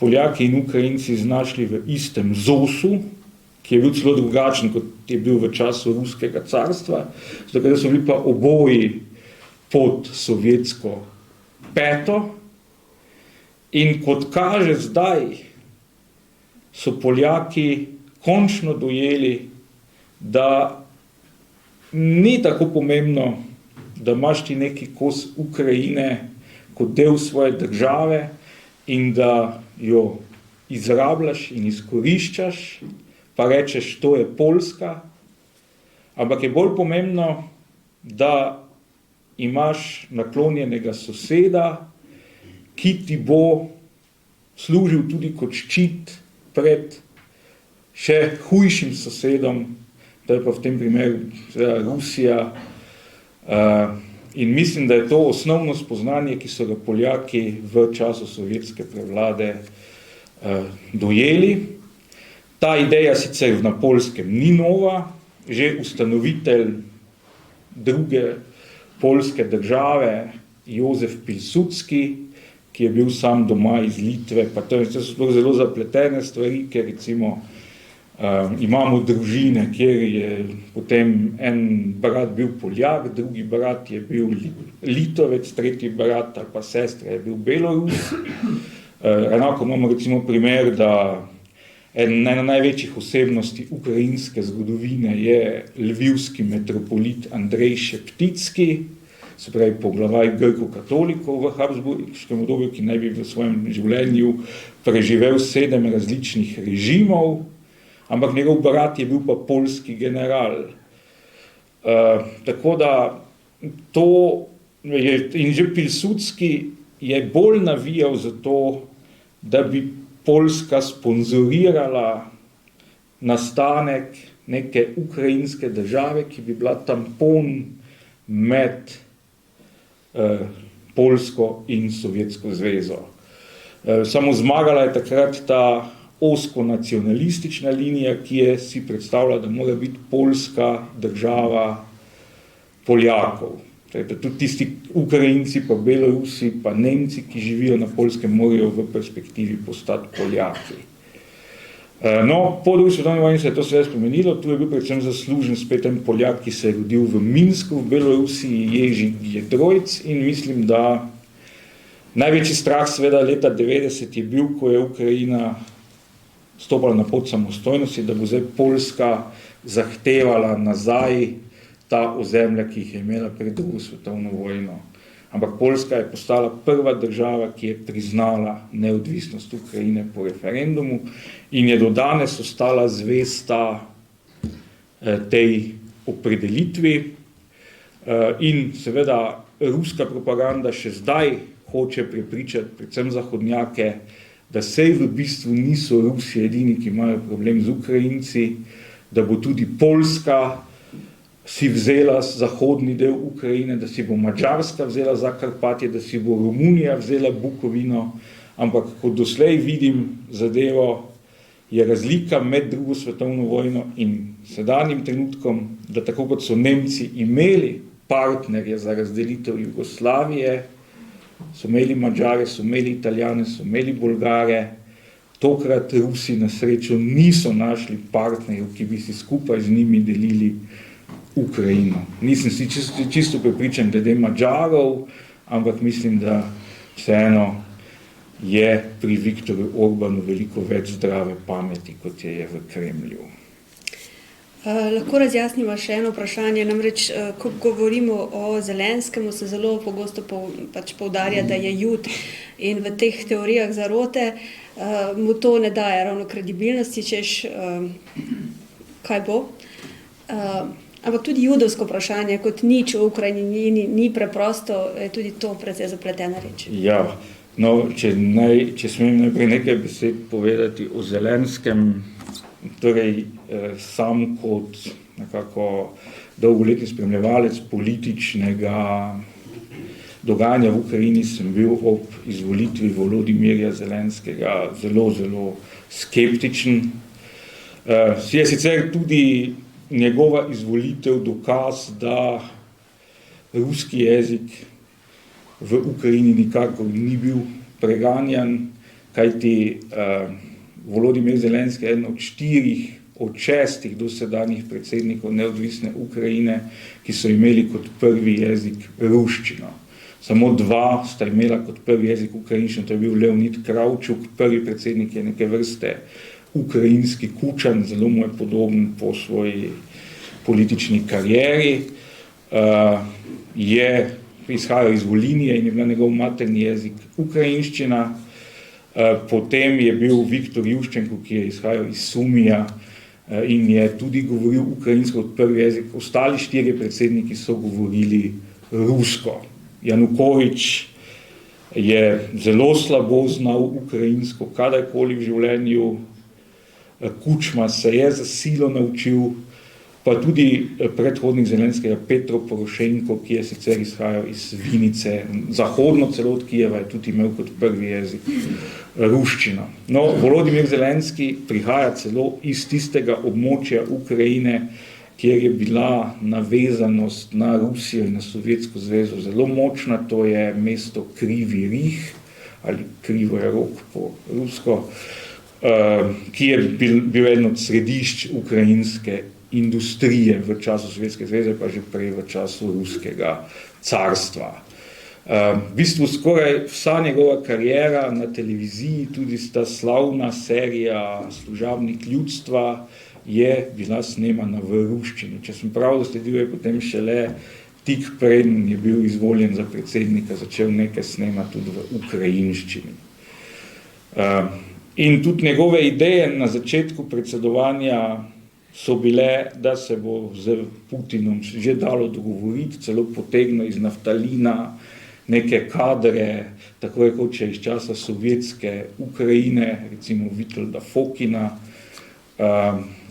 Poljaki in Ukrajinci znašli v istem ZOS-u, ki je bil celo drugačen, kot je bil v času Ruskega carstva, zato so bili pa oboji pod sovjetsko peto. In kot kaže zdaj, so Poljaki končno dojeli, da ni tako pomembno, da imaš ti neki kos Ukrajine kot del svoje države in da jo izrabljaš in izkoriščaš, pa rečeš, to je Poljska, ampak je bolj pomembno, da imaš naklonjenega soseda, ki ti bo služil tudi kot ščit pred še hujšim sosedom, to je pa v tem primeru Rusija. In mislim, da je to osnovno spoznanje, ki so ga Poljaki v času sovjetske prevlade dojeli. Ta ideja sicer na Poljskem ni nova, že ustanovitelj druge poljske države, Jozef Pilsudski, ki je bil sam doma iz Litve, pa to so zelo zapletene stvari, ker recimo imamo družine, kjer je potem en brat bil Poljak, drugi brat je bil Litovec, tretji brat ali pa sestra je bil Belorus. Enako imamo recimo primer, da ena največjih osebnosti ukrajinske zgodovine je lvivski metropolit Andrej Šepticki, se pravi poglavaj grko-katolikov v Habsburškem obdobju, ki naj bi v svojem življenju preživel 7 različnih režimov, ampak njegov brat je bil pa poljski general. Tako da to je, in že Pilsudski je bolj navijal za to, da bi Poljska sponzorirala nastanek neke ukrajinske države, ki bi bila tampon med Poljsko in Sovjetsko zvezo. Samo zmagala je takrat ta osko-nacionalistična linija, ki je si predstavlja, da mora biti Poljska država Poljakov. Da tudi tisti Ukrajinci, pa Belorusi, pa Nemci, ki živijo na Poljskem, morajo v perspektivi postati Poljaki. No, po drugi svetovni vojni se je to seveda spremenilo, tu je bil predvsem zaslužen spet en Poljak, ki se je rodil v Minsku, v Belorusiji, Ježi Jedrojc, in mislim, da največji strah seveda leta 90 je bil, ko je Ukrajina stopala na pot samostojnosti, da bo zdaj Poljska zahtevala nazaj ta ozemlja, ki jih je imela pred drugo svetovno vojno. Ampak Poljska je postala prva država, ki je priznala neodvisnost Ukrajine po referendumu in je do danes ostala zvesta tej opredelitvi. In seveda ruska propaganda še zdaj hoče prepričati predvsem zahodnjake, da sej v bistvu niso Rusi edini, ki imajo problem z Ukrajinci, da bo tudi Poljska si vzela zahodni del Ukrajine, da si bo Madžarska vzela Zakarpatje, da si bo Romunija vzela Bukovino, ampak kot doslej vidim zadevo, je razlika med drugo svetovno vojno in sedanjim trenutkom, da tako kot so Nemci imeli partnerje za razdelitev Jugoslavije, so imeli Madžare, so imeli Italijane, so imeli Bolgare, tokrat Rusi na srečo niso našli partnerjev, ki bi si skupaj z njimi delili Ukrajino. Nisem si čisto prepričan glede Madžarov, ampak mislim, da vseeno je pri Viktorju Orbanu veliko več zdrave pameti, kot je v Kremlju. Lahko razjasnimo še eno vprašanje, namreč, ko govorimo o Zelenskemu, se zelo pogosto poudarja, da je Jud, in v teh teorijah zarote mu to ne daje ravno kredibilnosti, češ kaj bo. Ampak tudi judovsko vprašanje, kot nič v Ukrajini ni preprosto, je tudi to precej zapletena reč. Ja, no, če smem najprej nekaj besed povedati o Zelenskem, torej sam kot nekako dolgoletni spremljevalec političnega dogajanja v Ukrajini sem bil ob izvolitvi Volodimirja Zelenskega zelo, zelo skeptičen. Je sicer tudi njegova izvolitev dokaz, da ruski jezik v Ukrajini nikakor ni bil preganjan, kajti Volodimir Zelenski je eden od 6 dosedanjih predsednikov neodvisne Ukrajine, ki so imeli kot prvi jezik ruščino. Samo 2 sta imela kot prvi jezik ukrajinščino, to je bil Leonid Kravčuk, prvi predsednik je neke vrste ukrajinski Kučan, zelo mu je podoben po svoji politični karieri, je izhajal iz Volinije in je bil njegov materni jezik ukrajinščina. Potem je bil Viktor Juščenko, ki je izhajal iz Sumija in je tudi govoril ukrajinsko kot prvi jezik. Ostali 4 predsedniki so govorili rusko. Janukovič je zelo slabo znal ukrajinsko, kadarkoli v življenju. Kučma se je za silo naučil, pa tudi predhodnik Zelenskega Petro Porošenko, ki je sicer izhajal iz Vinice, zahodno celo od Kijeva, je tudi imel kot prvi jezik ruščino. No, Volodimir Zelenski prihaja celo iz tistega območja Ukrajine, kjer je bila navezanost na Rusijo in na Sovjetsko zvezo zelo močna, to je mesto Krivi Rih, ali Krivoje Rog po rusko, ki je bil eden od središč ukrajinske industrije v času Sovjetske zveze, pa že prej v času Ruskega carstva. V bistvu skoraj vsa njegova kariera na televiziji, tudi ta slavna serija Služabnik ljudstva, je bila snemana v ruščini. Če sem prav zasledil, je potem šele tik preden je bil izvoljen za predsednika, začel nekaj snemati tudi v ukrajinščini. In tudi njegove ideje na začetku predsedovanja so bile, da se bo z Putinom že dalo dogovoriti, celo potegnil iz naftalina neke kadre, tako rekoče iz časa sovjetske Ukrajine, recimo Vitolda Fokina.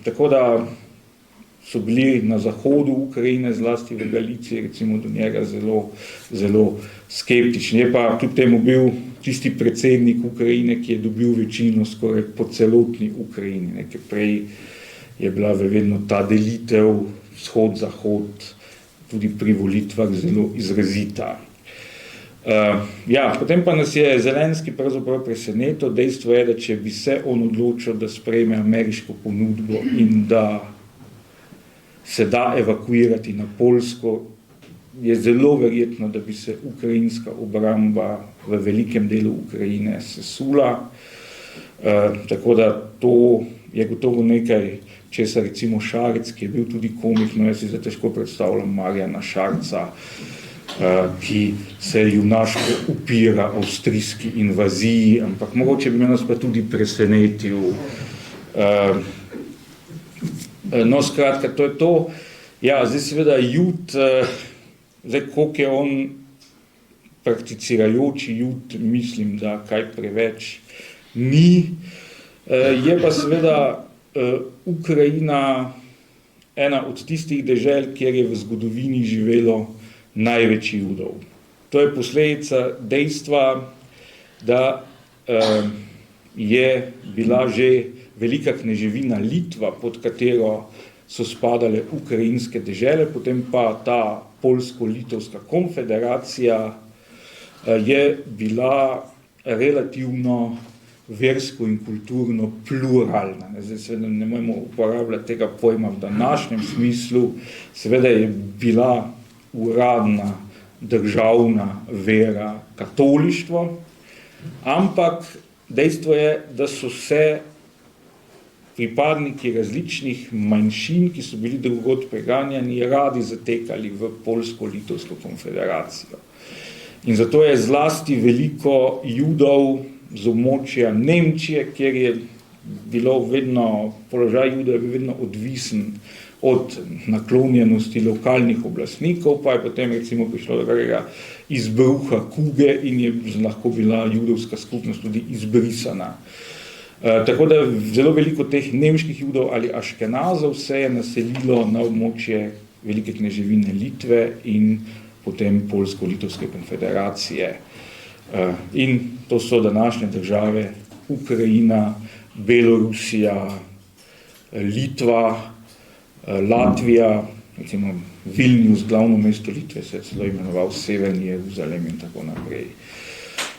Tako da so bili na zahodu Ukrajine, zlasti v Galiciji, recimo do njega zelo skeptični. Je pa kljub temu bil tisti predsednik Ukrajine, ki je dobil večino skoraj po celotni Ukrajini. Nekaj prej je bila vedno ta delitev vzhod-zahod tudi pri volitvah zelo izrazita. Potem pa nas je Zelenski pravzaprav presenetil. Dejstvo je, da če bi se on odločil, da sprejme ameriško ponudbo in da se da evakuirati na Poljsko, je zelo verjetno, da bi se ukrajinska obramba v velikem delu Ukrajine sesula. Tako da to je gotovo nekaj, česar recimo Šarec, ki je bil tudi komik, no jaz si zdaj težko predstavljam Marjana Šarca, ki se junaško upira avstrijski invaziji, ampak mogoče bi me nas pa tudi presenetil. No, skratka, to je to. Ja, zdaj seveda Jud, zdaj koliko je on prakticirajoči Jud, mislim, da kaj preveč ni. Je pa seveda Ukrajina ena od tistih dežel, kjer je v zgodovini živelo največ Judov. To je posledica dejstva, da je bila že velika kneževina Litva, pod katero so spadale ukrajinske dežele, potem pa ta Poljsko-Litovska konfederacija je bila relativno versko in kulturno pluralna. Zdaj seveda ne moremo uporabljati tega pojma v današnjem smislu, seveda je bila uradna državna vera katolištvo, ampak dejstvo je, da so se pripadniki različnih manjšin, ki so bili drugod preganjani, radi zatekali v Poljsko-Litovsko konfederacijo. In zato je zlasti veliko Judov z območja Nemčije, kjer je bilo vedno, položaj Judov je bil vedno odvisen od naklonjenosti lokalnih oblastnikov, pa je potem recimo prišlo do kakega izbruha kuge in je lahko bila judovska skupnost tudi izbrisana. Tako da zelo veliko teh nemških Judov ali Aškenazov se je naselilo na območje velike kneževine Litve in potem Poljsko-Litovske konfederacije. In to so današnje države Ukrajina, Belorusija, Litva, Latvija, recimo Vilnius, glavno mesto Litve, se je celo imenoval Severni Jeruzalem in tako naprej.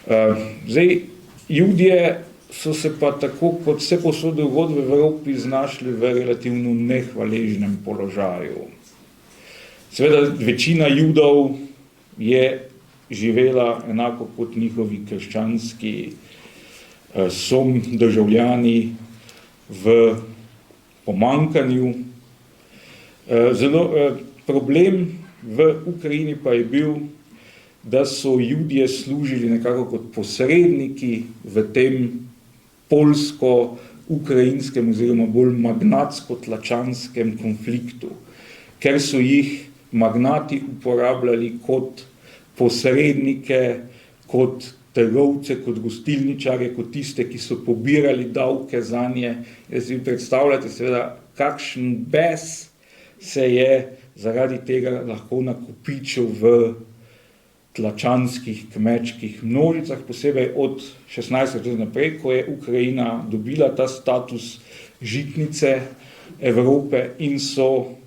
Zdaj, Judje so se pa tako kot vse posod drugod v Evropi znašli v relativno nehvaležnem položaju. Seveda, večina Judov je živela enako kot njihovi krščanski državljani v pomanjkanju. Problem v Ukrajini pa je bil, da so Judje služili nekako kot posredniki v tem polsko-ukrajinskem oziroma bolj magnatsko-tlačanskem konfliktu, ker so jih magnati uporabljali kot posrednike, kot trgovce, kot gostilničarje, kot tiste, ki so pobirali davke zanje. Jaz si predstavljate seveda, kakšen bes se je zaradi tega lahko nakopičil v tlačanskih kmečkih množicah, posebej od 16. let naprej, ko je Ukrajina dobila ta status žitnice Evrope in so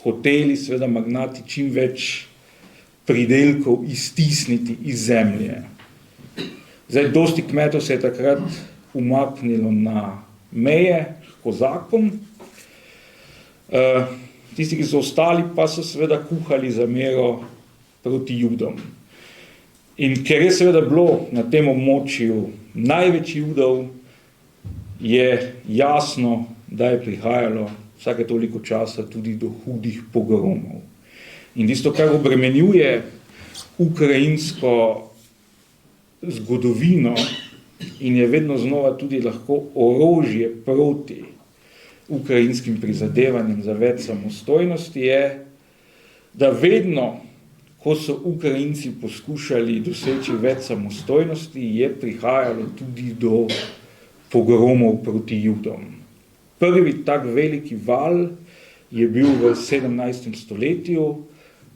hoteli seveda magnati čim več pridelkov iztisniti iz zemlje. Zdaj, dosti kmetov se je takrat umaknilo na meje kozakom. Tisti, ki so ostali, pa so seveda kuhali zamero proti Judom. In ker je seveda bilo na tem območju največ Judov, je jasno, da je prihajalo vsake toliko časa tudi do hudih pogromov. In tisto, kar obremenjuje ukrajinsko zgodovino in je vedno znova tudi lahko orožje proti ukrajinskim prizadevanjem za več samostojnosti, je, da vedno, ko so Ukrajinci poskušali doseči več samostojnosti, je prihajalo tudi do pogromov proti Judom. Prvi tak veliki val je bil v 17. stoletju,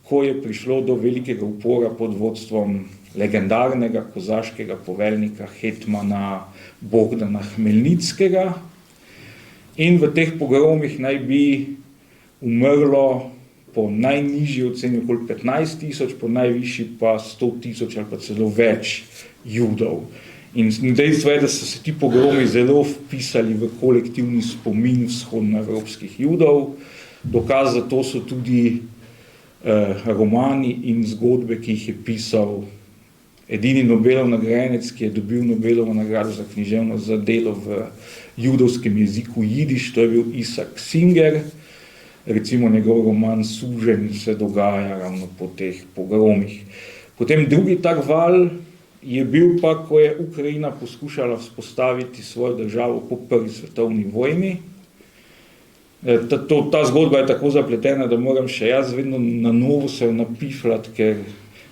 ko je prišlo do velikega upora pod vodstvom legendarnega kozaškega poveljnika hetmana Bogdana Hmelnickega. In v teh pogromih naj bi umrlo po najnižji oceni okoli 15,000, po najvišji pa 100,000 ali pa celo več Judov. In dejstvo je, da so se ti pogromi zelo vpisali v kolektivni spomin vzhodnoevropskih Judov. Dokaz za to so tudi romani in zgodbe, ki jih je pisal edini Nobelov nagrajenec, ki je dobil Nobelovo nagrado za književnost za delo v judovskem jeziku jidiš, to je bil Isaac Singer. Recimo njegov roman Suženj se dogaja ravno po teh pogromih. Potem drugi tak val je bil pa, ko je Ukrajina poskušala vzpostaviti svojo državo po prvi svetovni vojni. Ta zgodba je tako zapletena, da moram še jaz vedno na novo se napifljati, ker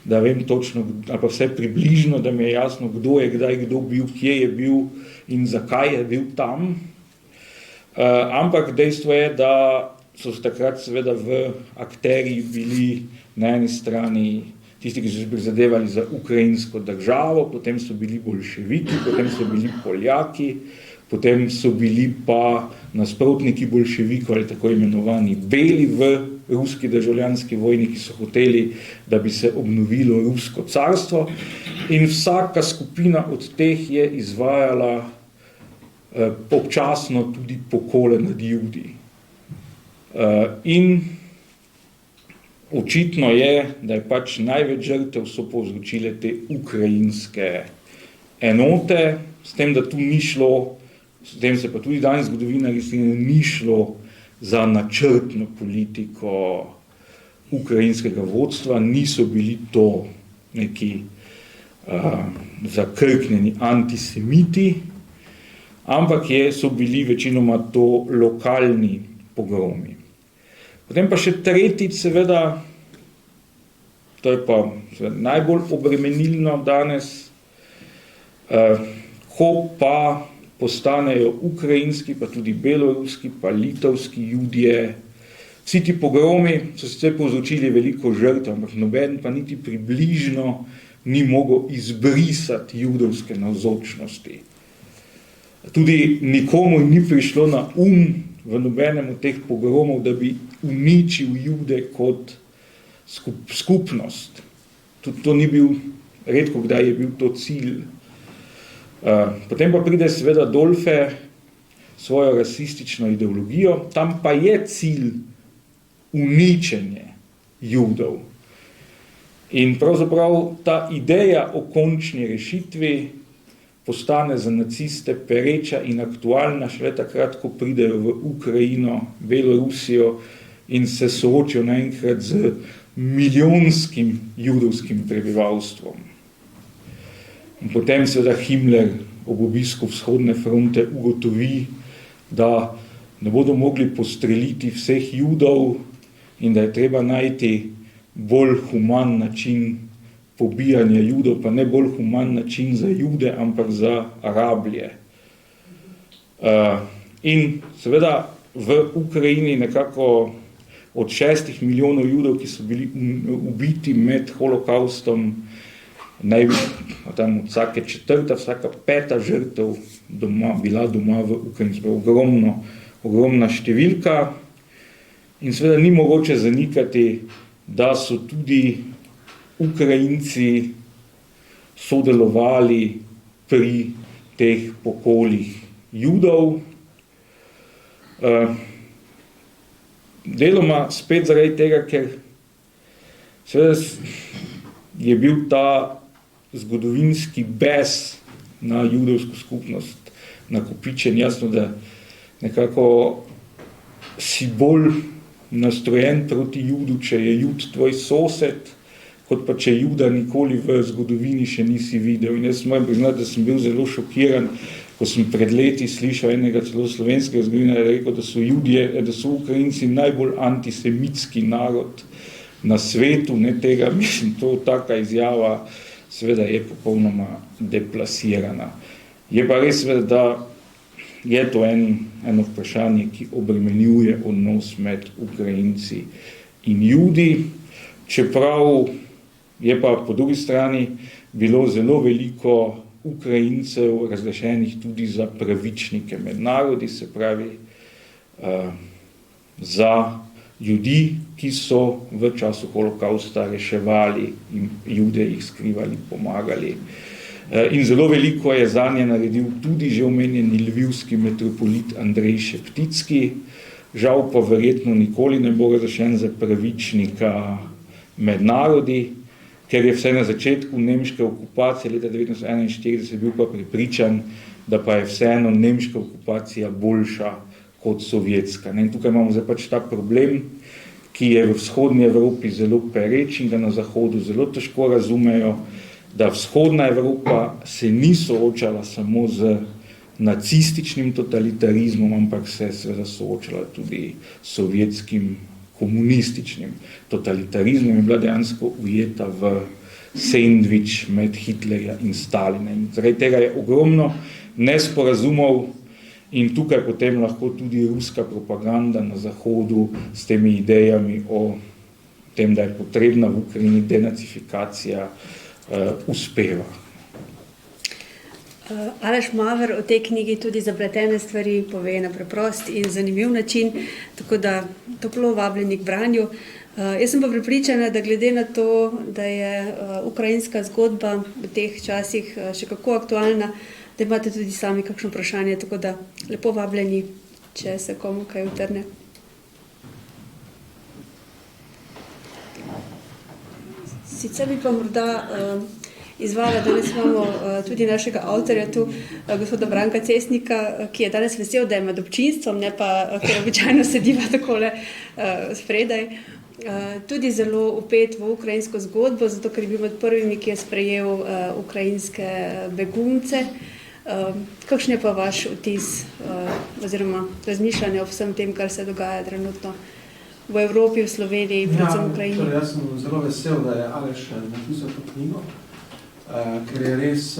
da vem točno, ali pa vse približno, da mi je jasno, kdo je kdaj kdo bil, kje je bil in zakaj je bil tam. Ampak dejstvo je, da so se takrat seveda v akterji bili na eni strani tisti, ki so se prizadevali za ukrajinsko državo, potem so bili boljševiki, potem so bili Poljaki, potem so bili pa nasprotniki boljševikov ali tako imenovani beli v ruski državljanski vojni, ki so hoteli, da bi se obnovilo rusko carstvo. In vsaka skupina od teh je izvajala občasno tudi pokole nad Judi. In očitno je, da je pač največ žrtev so povzročile te ukrajinske enote, s tem, da tu ni šlo, s tem se pa tudi danes zgodovinarji strinjajo, ni šlo za načrtno politiko ukrajinskega vodstva, niso bili to neki zakrknjeni antisemiti, ampak so bili večinoma to lokalni pogromi. Potem pa še tretjič, seveda, to je pa najbolj obremenilno danes, ko pa postanejo ukrajinski, pa tudi beloruski, pa litovski Judje. Vsi ti pogromi so sicer povzročili veliko žrtev, ampak noben pa niti približno ni mogel izbrisati judovske navzočnosti. Tudi nikomu ni prišlo na v nobenem od teh pogromov, da bi uničil Jude kot skupnost. Tudi to ni bil redko kdaj je bil to cilj. Potem pa pride seveda Dolfe svojo rasistično ideologijo, tam pa je cilj uničenje Judov. In pravzaprav ta ideja o končni rešitvi postane za naciste pereča in aktualna šele takrat, ko pridejo v Ukrajino, Belorusijo in se soočijo naenkrat z milijonskim judovskim prebivalstvom. In potem seveda Himmler ob obisku vzhodne fronte ugotovi, da ne bodo mogli postreliti vseh Judov in da je treba najti bolj human način pobijanja Judov, pa ne bolj human način za Jude, ampak za Arablje. In seveda v Ukrajini nekako od 6 milijonov Judov, ki so bili ubiti med holokaustom, tam vsake 4., vsaka 5. žrtev bila doma v Ukrajini. Ogromna številka. In seveda ni mogoče zanikati, da so tudi Ukrajinci sodelovali pri teh pokolih Judov. Deloma spet zaradi tega, ker seveda je bil ta zgodovinski bes na judovsko skupnost nakopičen. Jasno, da nekako si bolj nastrojen proti Judu, če je Jud tvoj sosed, kot pa če Juda nikoli v zgodovini še nisi videl. In jaz moram priznati, da sem bil zelo šokiran, ko sem pred leti slišal enega celo slovenskega zgodovinarja, rekel, da so Ukrajinci najbolj antisemitski narod na svetu, ne tega, mislim, to taka izjava seveda je popolnoma deplasirana. Je pa res seveda, da je to eno vprašanje, ki obremenjuje odnos med Ukrajinci in Judi, čeprav je pa po drugi strani bilo zelo veliko Ukrajincev razglašenih tudi za pravičnike med narodi, se pravi za ljudi, ki so v času holokausta reševali in Jude jih skrivali, pomagali. In zelo veliko je zanje naredil tudi že omenjeni lvivski metropolit Andrej Šepticki, žal pa verjetno nikoli ne bo razglašen za pravičnika med narodi, ker je vse na začetku nemške okupacije leta 1941 bil pa prepričan, da pa je vseeno nemška okupacija boljša kot sovjetska. In tukaj imamo zdaj pač ta problem, ki je v vzhodni Evropi zelo pereč in ga na zahodu zelo težko razumejo, da vzhodna Evropa se ni soočala samo z nacističnim totalitarizmom, ampak se je seveda soočala tudi s sovjetskim komunističnim totalitarizmom in bila dejansko ujeta v sendvič med Hitlerja in Stalina. In zaradi tega je ogromno nesporazumov in tukaj potem lahko tudi ruska propaganda na zahodu s temi idejami o tem, da je potrebna v Ukrajini denacifikacija, uspeva. Aleš Maver o tej knjigi tudi zapletene stvari pove na preprost in zanimiv način, tako da toplo vabljeni k branju. Jaz sem pa prepričana, da glede na to, da je ukrajinska zgodba v teh časih še kako aktualna, da imate tudi sami kakšno vprašanje, tako da lepo vabljeni, če se komu kaj utrne. Sicer bi pa morda izvala, danes imamo tudi našega avtorja tu, gospoda Branka Cesnika, ki je danes vesel, da je med občinstvom, ne pa, ker običajno sediva takole spredaj, tudi zelo upet v ukrajinsko zgodbo, zato ker je bil med prvimi, ki je sprejel ukrajinske begunce. Kakšen je pa vaš vtis oziroma razmišljanje o vsem tem, kar se dogaja trenutno v Evropi, v Sloveniji, predvsem v Ukrajini? Ja, jaz sem zelo vesel, da je Aleš napisal to knjigo, ker je res,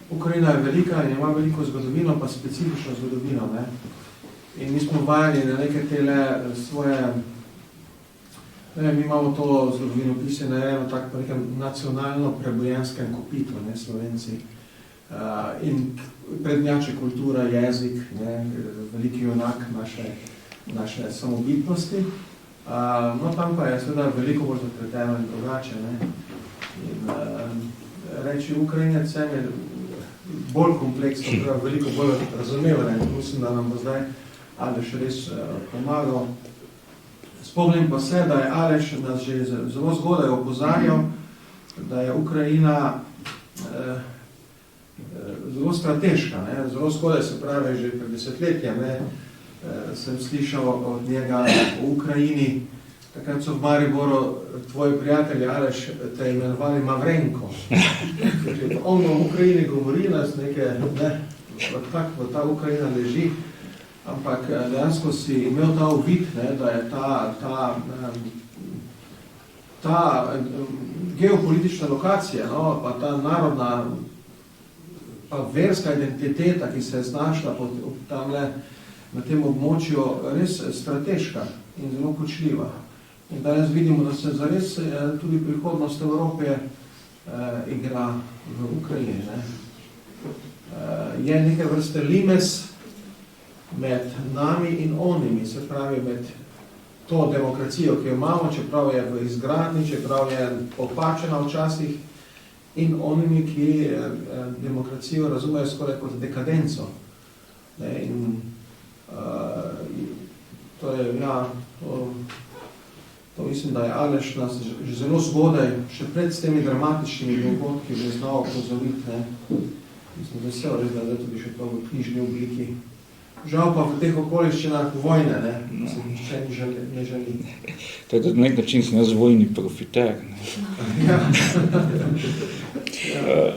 Ukrajina je velika in ima veliko zgodovino, pa specifično zgodovino, ne? In mi smo vajeni na neke tele svoje, mi imamo to zgodovino pisane, tako po nekem nacionalno prebojenskem kopitu, ne, Slovenci. In prednjače kultura, jezik, ne, veliki junak naše samobitnosti. No, tam pa je seveda veliko bolj zapleteno in drugače, ne. In reči Ukrajinec je bolj kompleksno, veliko bolj razumevanje. Mislim, da nam bo zdaj Aleš res pomagal. Spomnim pa se, da je Aleš nas že zelo zgodaj opozarjal, da je Ukrajina zelo strateška. Ne? Zelo zgodaj, se pravi, že pred desetletjem sem slišal od njega v Ukrajini, takrat so v Mariboru tvoji prijatelji Aleš te imenovali Mavrenko. On v Ukrajini govori nas nekaj, tako ta Ukrajina leži, ampak dejansko si imel ta uvid, da je ta geopolitična lokacija, no, pa ta narodna, pa verska identiteta, ki se je znašla tamle na tem območju, res strateška in zelo kočljiva. In danes vidimo, da se zares tudi prihodnost Evrope igra v Ukrajini. Ne? Je neke vrste limes med nami in onimi, se pravi med to demokracijo, ki jo imamo, čeprav je v izgradnji, čeprav je opačena včasih, in onimi, ki demokracijo razumejo skoraj kot dekadenco. Ne? In to je, to mislim, da je Aleš nas že zelo zgodaj, še pred s temi dramatičnimi dogodki, že znal opozoriti. Mislim, vesel, res, da je tudi še to v knjižni obliki. Žal pa v teh okoliščinah vojne, se nišče ne želi. To je na nek način sem jaz vojni profiter.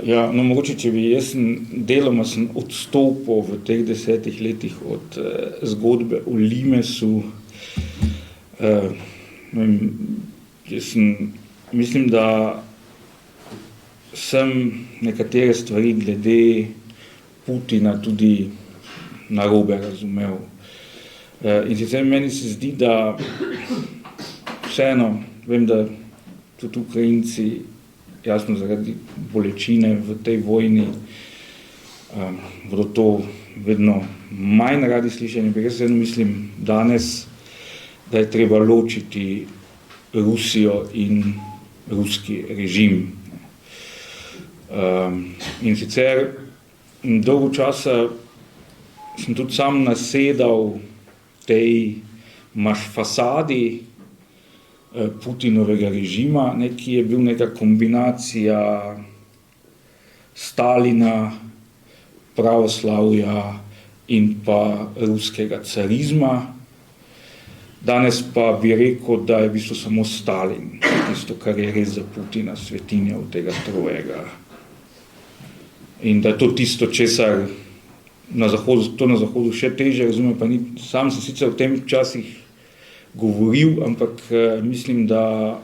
No, mogoče, če bi jaz deloma sem odstopil v teh 10 letih od zgodbe o Limesu. Mislim, da sem nekatere stvari glede Putina tudi narobe razumel. In sicer meni se zdi, da vseeno, vem, da tudi Ukrajinci, jasno zaradi bolečine v tej vojni, bodo to vedno manj radi slišali. Jaz vseeno mislim danes, da je treba ločiti Rusijo in ruski režim. In sicer dolgo časa sem tudi sam nasedal tej fasadi Putinovega režima, ki je bil neka kombinacija Stalina, pravoslavja in pa ruskega carizma. Danes pa bi rekel, da je v bistvu samo Stalin, tisto, kar je res za Putina svetinja od tega trojega. In da je to tisto, česar na Zahodu še teže razume, pa ni, sam sem sicer v tem časih govoril, ampak mislim, da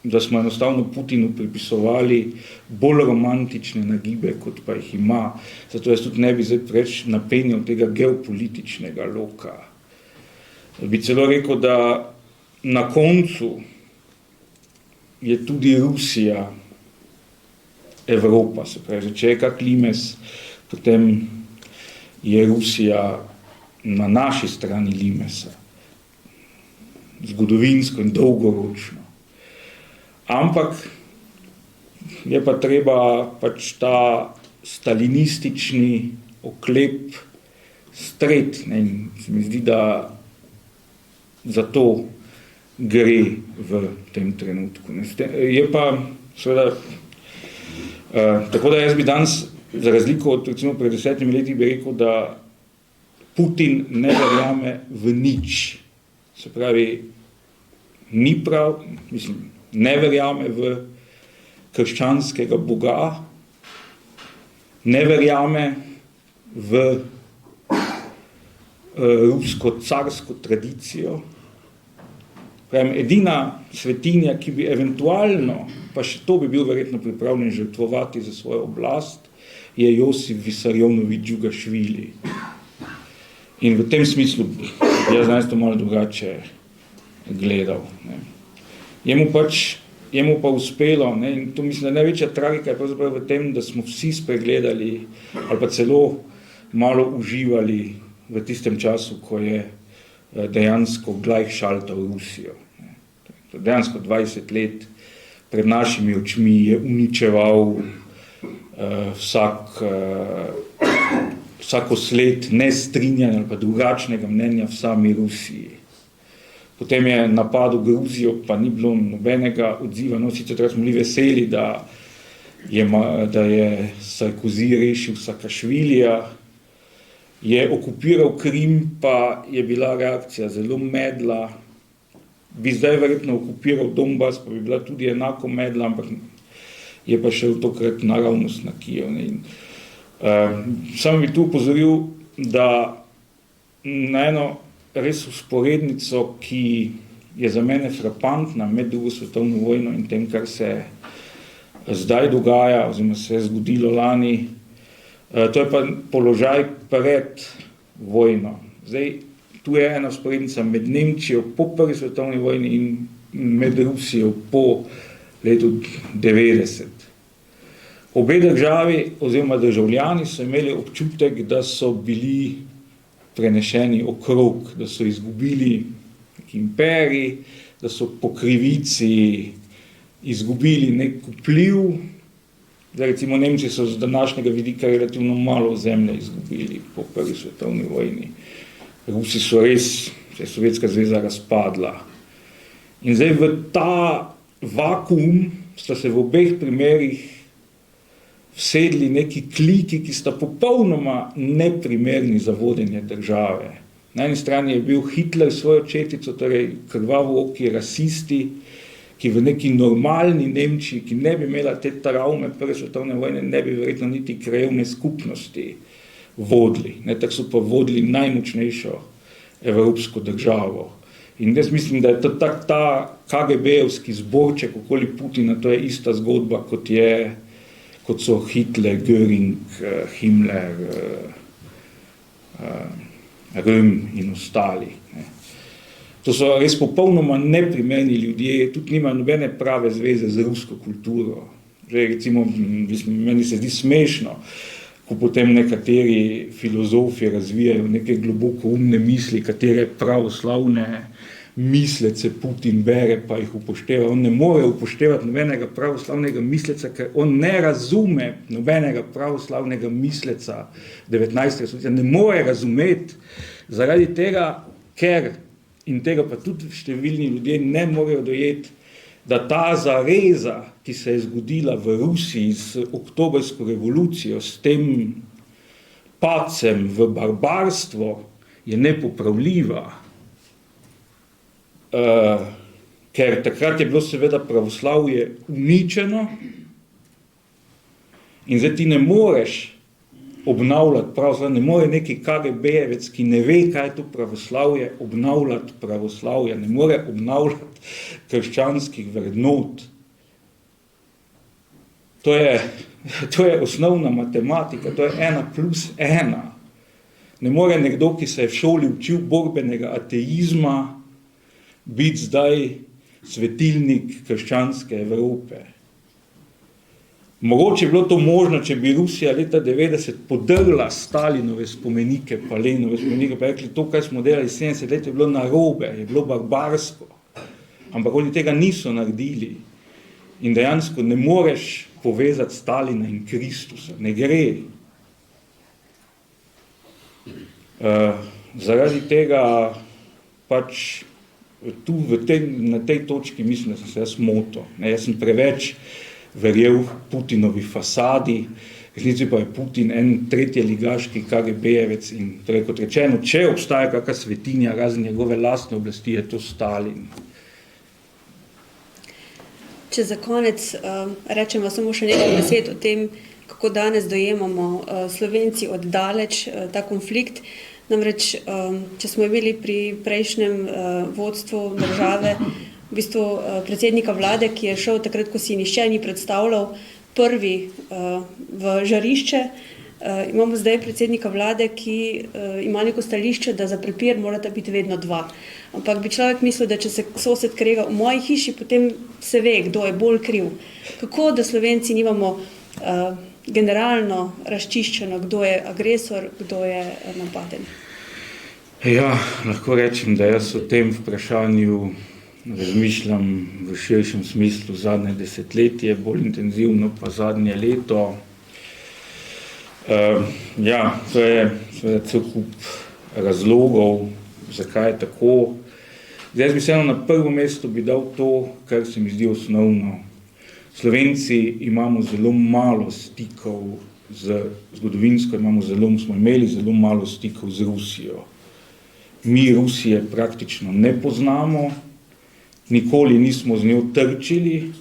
smo enostavno Putinu pripisovali bolj romantične nagibe, kot pa jih ima. Zato jaz tudi ne bi zdaj preveč napenjal tega geopolitičnega loka. Bi celo rekel, da na koncu je tudi Rusija Evropa, se pravi, če je kak Limes, potem je Rusija na naši strani Limesa, zgodovinsko in dolgoročno. Ampak je pa treba pač ta stalinistični oklep streti, in se mi zdi, da za to gre v tem trenutku. Je pa seveda tako, da jaz bi danes, za razliko od recimo pred 10 leti, bi rekel, da Putin ne verjame v nič. Se pravi, ni prav, mislim, ne verjame v krščanskega Boga, ne verjame v rusko carsko tradicijo. Pravim, edina svetinja, ki bi eventualno, pa še to bi bil verjetno pripravljen žrtvovati za svojo oblast, je Josif Visarionovič Džugašvili. In v tem smislu jaz danes to malo drugače gledal. Jemu pa uspelo, in to mislim, da največja tragika je pravzaprav v tem, da smo vsi spregledali ali pa celo malo uživali v tistem času, ko je dejansko gleichschaltal Rusijo. Dejansko 20 let pred našimi očmi je uničeval vsako sled nestrinjanja ali pa drugačnega mnenja v sami Rusiji. Potem je napadel Gruzijo, pa ni bilo nobenega odziva. No, sicer smo bili veseli, da je Sarkozy rešil Saakašvilija, je okupiral Krim, pa je bila reakcija zelo medla. Bi zdaj verjetno okupiral Donbas, pa bi bila tudi enako medla, ampak je pa šel tokrat naravnost na Kijev. Sam bi tu upozoril, da na eno res usporednico, ki je za mene frapantna med drugo svetovno vojno in tem, kar se zdaj dogaja, oziroma se je zgodilo lani, to je pa položaj pred vojno. Zdaj, tu je ena usporednica med Nemčijo po prvi svetovni vojni in med Rusijo po letu 90. Obe državi oziroma državljani so imeli občutek, da so bili prenešeni okrog, da so izgubili nek imperij, da so po krivici izgubili nek vpliv. Zdaj, recimo Nemci so z današnjega vidika relativno malo zemlje izgubili po prvi svetovni vojni. Rusi so res, se je Sovjetska zveza razpadla. In zdaj v ta vakuum sta se v obeh primerih vsedli neki kliki, ki sta popolnoma neprimerni za vodenje države. Na eni strani je bil Hitler svojo četico, torej krvavooki rasisti, ki v neki normalni Nemčiji, ki ne bi imela te travme prve svetovne vojne, ne bi verjetno niti krajevne skupnosti vodili. Tako so pa vodili najmočnejšo evropsko državo. In jaz mislim, da je ta KGB-evski zborček okoli Putina, to je ista zgodba, kot so Hitler, Göring, Himmler, Röhm in ostali. To so res popolnoma neprimerni ljudje, tudi nimajo nobene prave zveze z rusko kulturo. Že recimo, meni se zdi smešno, ko potem nekateri filozofi razvijajo neke globoko umne misli, katere pravoslavne mislece Putin bere, pa jih upošteva. On ne more upoštevati nobenega pravoslavnega misleca, ker on ne razume nobenega pravoslavnega misleca 19. stoletja. Ne more razumeti zaradi tega, ker, in tega pa tudi številni ljudje ne morejo dojeti, da ta zareza, ki se je zgodila v Rusiji z oktobrsko revolucijo, s tem padcem v barbarstvo, je nepopravljiva. Ker takrat je bilo seveda pravoslavje uničeno in zdaj ti ne moreš obnavljati pravoslavje, ne more neki KGB-jevec, ki ne ve, kaj je to pravoslavje, obnavljati pravoslavje, ne more obnavljati krščanskih vrednot. To je osnovna matematika, to je 1+1. Ne more nekdo, ki se je v šoli učil borbenega ateizma, biti zdaj svetilnik krščanske Evrope. Mogoče je bilo to možno, če bi Rusija leta 90 podrla Stalinove spomenike, pa Leninove spomenike, pa rekli, to, kaj smo delali 70 let, je bilo narobe, je bilo barbarsko. Ampak oni tega niso naredili. In dejansko ne moreš povezati Stalina in Kristusa. Ne gre. Zaradi tega pač tu na tej točki mislim, da sem se jaz motil. Jaz sem preveč verjel Putinovi fasadi, resnici pa je Putin en tretjeligaški KGB-jevec in torej kot rečeno, če obstaja kakšna svetinja razen njegove lastne oblasti, je to Stalin. Če za konec rečemo samo še nekaj besed o tem, kako danes dojemamo Slovenci oddaleč ta konflikt. Namreč, če smo imeli pri prejšnjem vodstvu države v bistvu predsednika vlade, ki je šel takrat, ko si nihče ni predstavljal, prvi v žarišče, imamo zdaj predsednika vlade, ki ima neko stališče, da za prepir morata biti vedno dva. Ampak bi človek mislil, da če se sosed krega v moji hiši, potem se ve, kdo je bolj kriv. Kako, da Slovenci nimamo generalno razčiščeno, kdo je agresor, kdo je napaden? Ja, lahko rečem, da jaz o tem vprašanju razmišljam v širšem smislu zadnje desetletje, bolj intenzivno pa zadnje leto. Ja, to je seveda cel kup razlogov, zakaj je tako. Zdaj, jaz bi se na prvo mesto bi dal to, kar se mi zdi osnovno. Slovenci imamo zelo malo stikov zgodovinsko, smo imeli zelo malo stikov z Rusijo. Mi Rusije praktično ne poznamo, nikoli nismo z njo trčili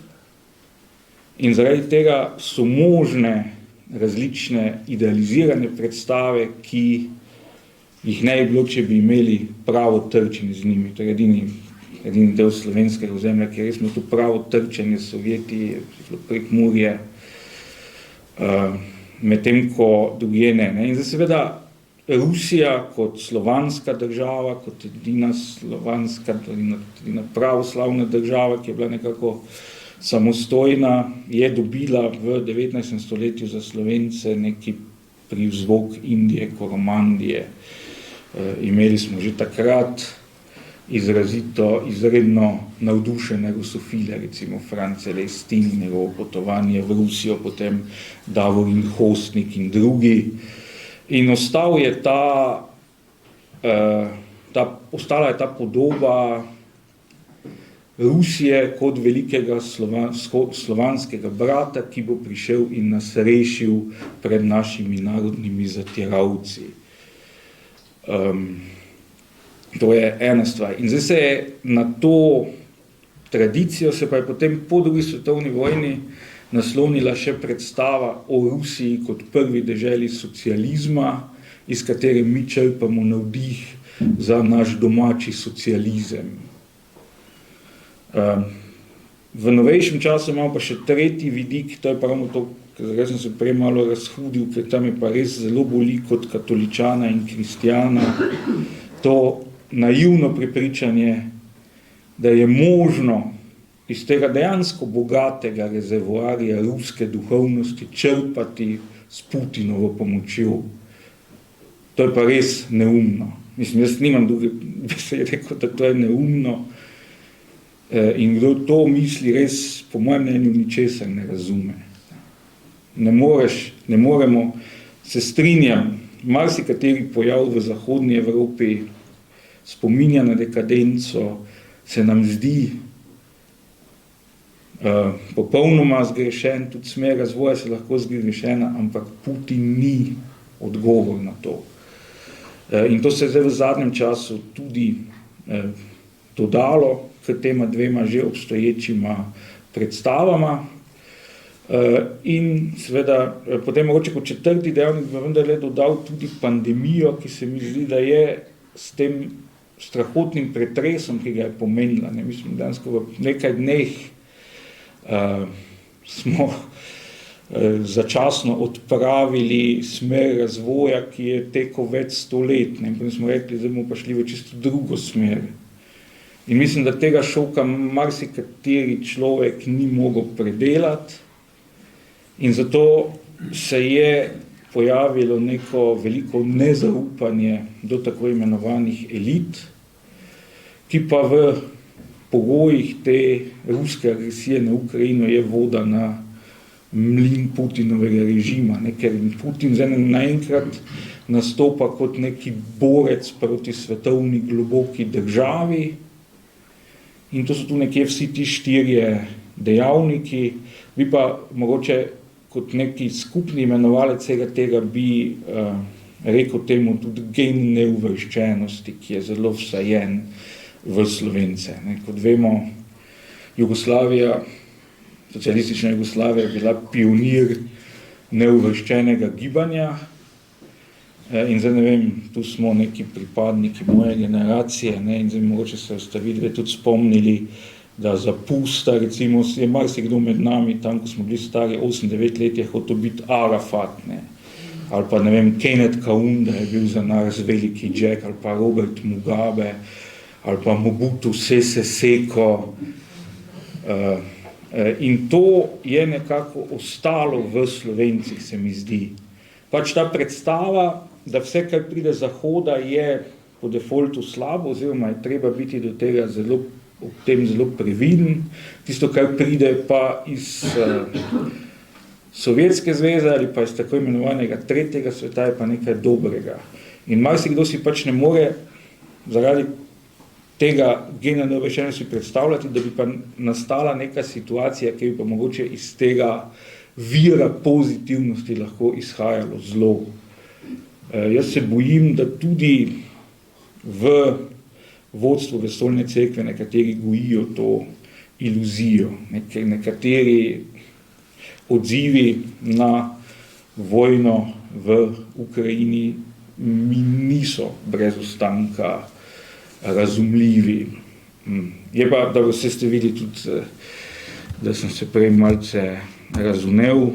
in zaradi tega so možne različne idealizirane predstave, ki jih ne bi bilo, če bi imeli pravo trčenje z njimi. To je edini del slovenskega ozemlja, kjer smo to pravo trčenje s Sovjeti, Prekmurje, medtem ko drugje ne. In zdaj seveda Rusija kot slovanska država, kot edina slovanska, edina pravoslavna država, ki je bila nekako samostojna, je dobila v 19. stoletju za Slovence neki privzvok Indije, Koromandije. Imeli smo že takrat izredno navdušene rusofile, recimo Franz Celestin, njegovo potovanje v Rusijo, potem Davorin Hostnik in drugi. In ostala je ta podoba Rusije kot velikega slovanskega brata, ki bo prišel in nas rešil pred našimi narodnimi zatiralci. To je ena stvar. In zdaj se je na to tradicijo, se pa je potem po drugi svetovni vojni naslonila še predstava o Rusiji kot prvi deželi socializma, iz katere mi črpamo navdih za naš domači socializem. V novejšem času imamo pa še tretji vidik, to je pravno to, ker sem se prej malo razhudil, ker tam je pa res zelo boli kot katoličana in kristjana, to naivno prepričanje, da je možno iz tega dejansko bogatega rezervoarja ruske duhovnosti črpati s Putinovo pomočjo. To je pa res neumno. Mislim, jaz nimam druge besede, rekel, da to je neumno. In kdo to misli, res, po mojem mnenju, ničesar ne razume. Ne moremo, se strinjam, marsikateri pojav v zahodni Evropi spominja na dekadenco, se nam zdi popolnoma zgrešen, tudi smer razvoja se lahko zgrešena, ampak Putin ni odgovor na to. In to se je zdaj v zadnjem času tudi dodalo k tema dvema že obstoječima predstavama. In seveda potem mogoče kot četrti dejavnik bi vendarle dodal tudi pandemijo, ki se mi zdi, da je s tem strahotnim pretresom, ki ga je pomenila. Mislim, dansko v nekaj dneh smo začasno odpravili smer razvoja, ki je tekel več 100 let. Potem smo rekli, da bomo pa šli v čisto drugo smer. In mislim, da tega šoka marsikateri človek ni mogel predelati in zato se je pojavilo neko veliko nezaupanje do tako imenovanih elit, ki pa v pogojih te ruske agresije na Ukrajino je voda na mlin Putinovega režima, ker Putin zdaj naenkrat nastopa kot neki borec proti svetovni globoki državi in to so tu nekje vsi ti štirje dejavniki, bi pa mogoče kot neki skupni imenovalec tega bi rekel temu tudi gen neuvrščenosti, ki je zelo vsajen v Slovence. Kot vemo, socialistična Jugoslavija je bila pionir neuvrščenega gibanja in zdaj ne vem, tu smo neki pripadniki moje generacije in zdaj mogoče se ostavitve tudi spomnili, da za pusta, recimo, je marsikdo med nami, tam, ko smo bili stari 8-9 let, je hotel biti Arafat, ali pa, ne vem, Kenneth Kaunda je bil za nas veliki Jack, ali pa Robert Mugabe, ali pa Mobutu Sese Seko. In to je nekako ostalo v Slovencih, se mi zdi. Pač ta predstava, da vse, kar pride z Zahoda, je po defaultu slabo, oziroma je treba biti do tega zelo ob tem zelo previden. Tisto, kar pride pa iz Sovjetske zveze ali pa iz tako imenovanega tretjega sveta, je pa nekaj dobrega. In marsikdo si pač ne more zaradi tega GNN še ne si predstavljati, da bi pa nastala neka situacija, ki bi pa mogoče iz tega vira pozitivnosti lahko izhajalo zlo. Jaz se bojim, da tudi v vodstvu vesoljne cerkve nekateri gojijo to iluzijo. Nekateri odzivi na vojno v Ukrajini mi niso brez ostanka razumljivi. Je pa, da ste videli tudi, da sem se prej malce razumel,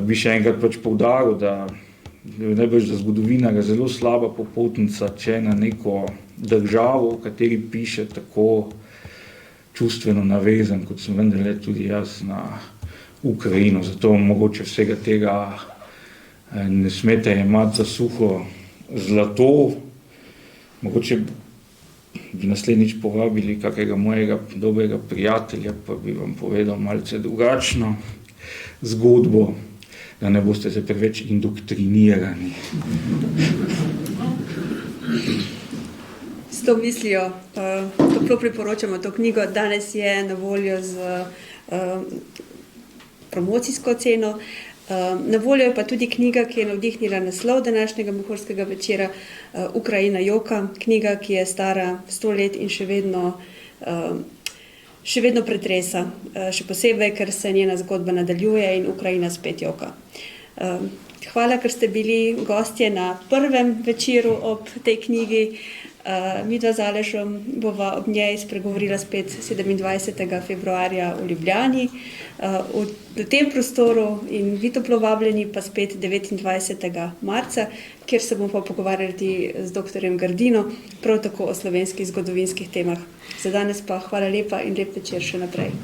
bi še enkrat pač poudaril, da najbrž za zgodovinarja zelo slaba popotnica, če na neko državo, v kateri piše tako čustveno navezan, kot sem vendarle tudi jaz na Ukrajino. Zato mogoče vsega tega ne smete jemati za suho zlato. Mogoče bi naslednjič povabili kakega mojega dobrega prijatelja, pa bi vam povedal malce drugačno zgodbo, da ne boste se preveč indoktrinirani. S to mislijo toplo priporočamo to knjigo. Danes je na voljo z promocijsko ceno. Na voljo je pa tudi knjiga, ki je navdihnila naslov današnjega Muhorskega večera, Ukrajina joka, knjiga, ki je stara 100 let in še vedno pretresa, še posebej, ker se njena zgodba nadaljuje in Ukrajina spet joka. Hvala, ker ste bili gostje na prvem večeru ob tej knjigi. Midva z Alešom bova ob njej spregovorila spet 27. februarja v Ljubljani, v tem prostoru, in vi toplo vabljeni pa spet 29. marca, kjer se bomo pa pogovarjali z doktorjem Grdino, prav tako o slovenskih zgodovinskih temah. Za danes pa hvala lepa in lep večer še naprej.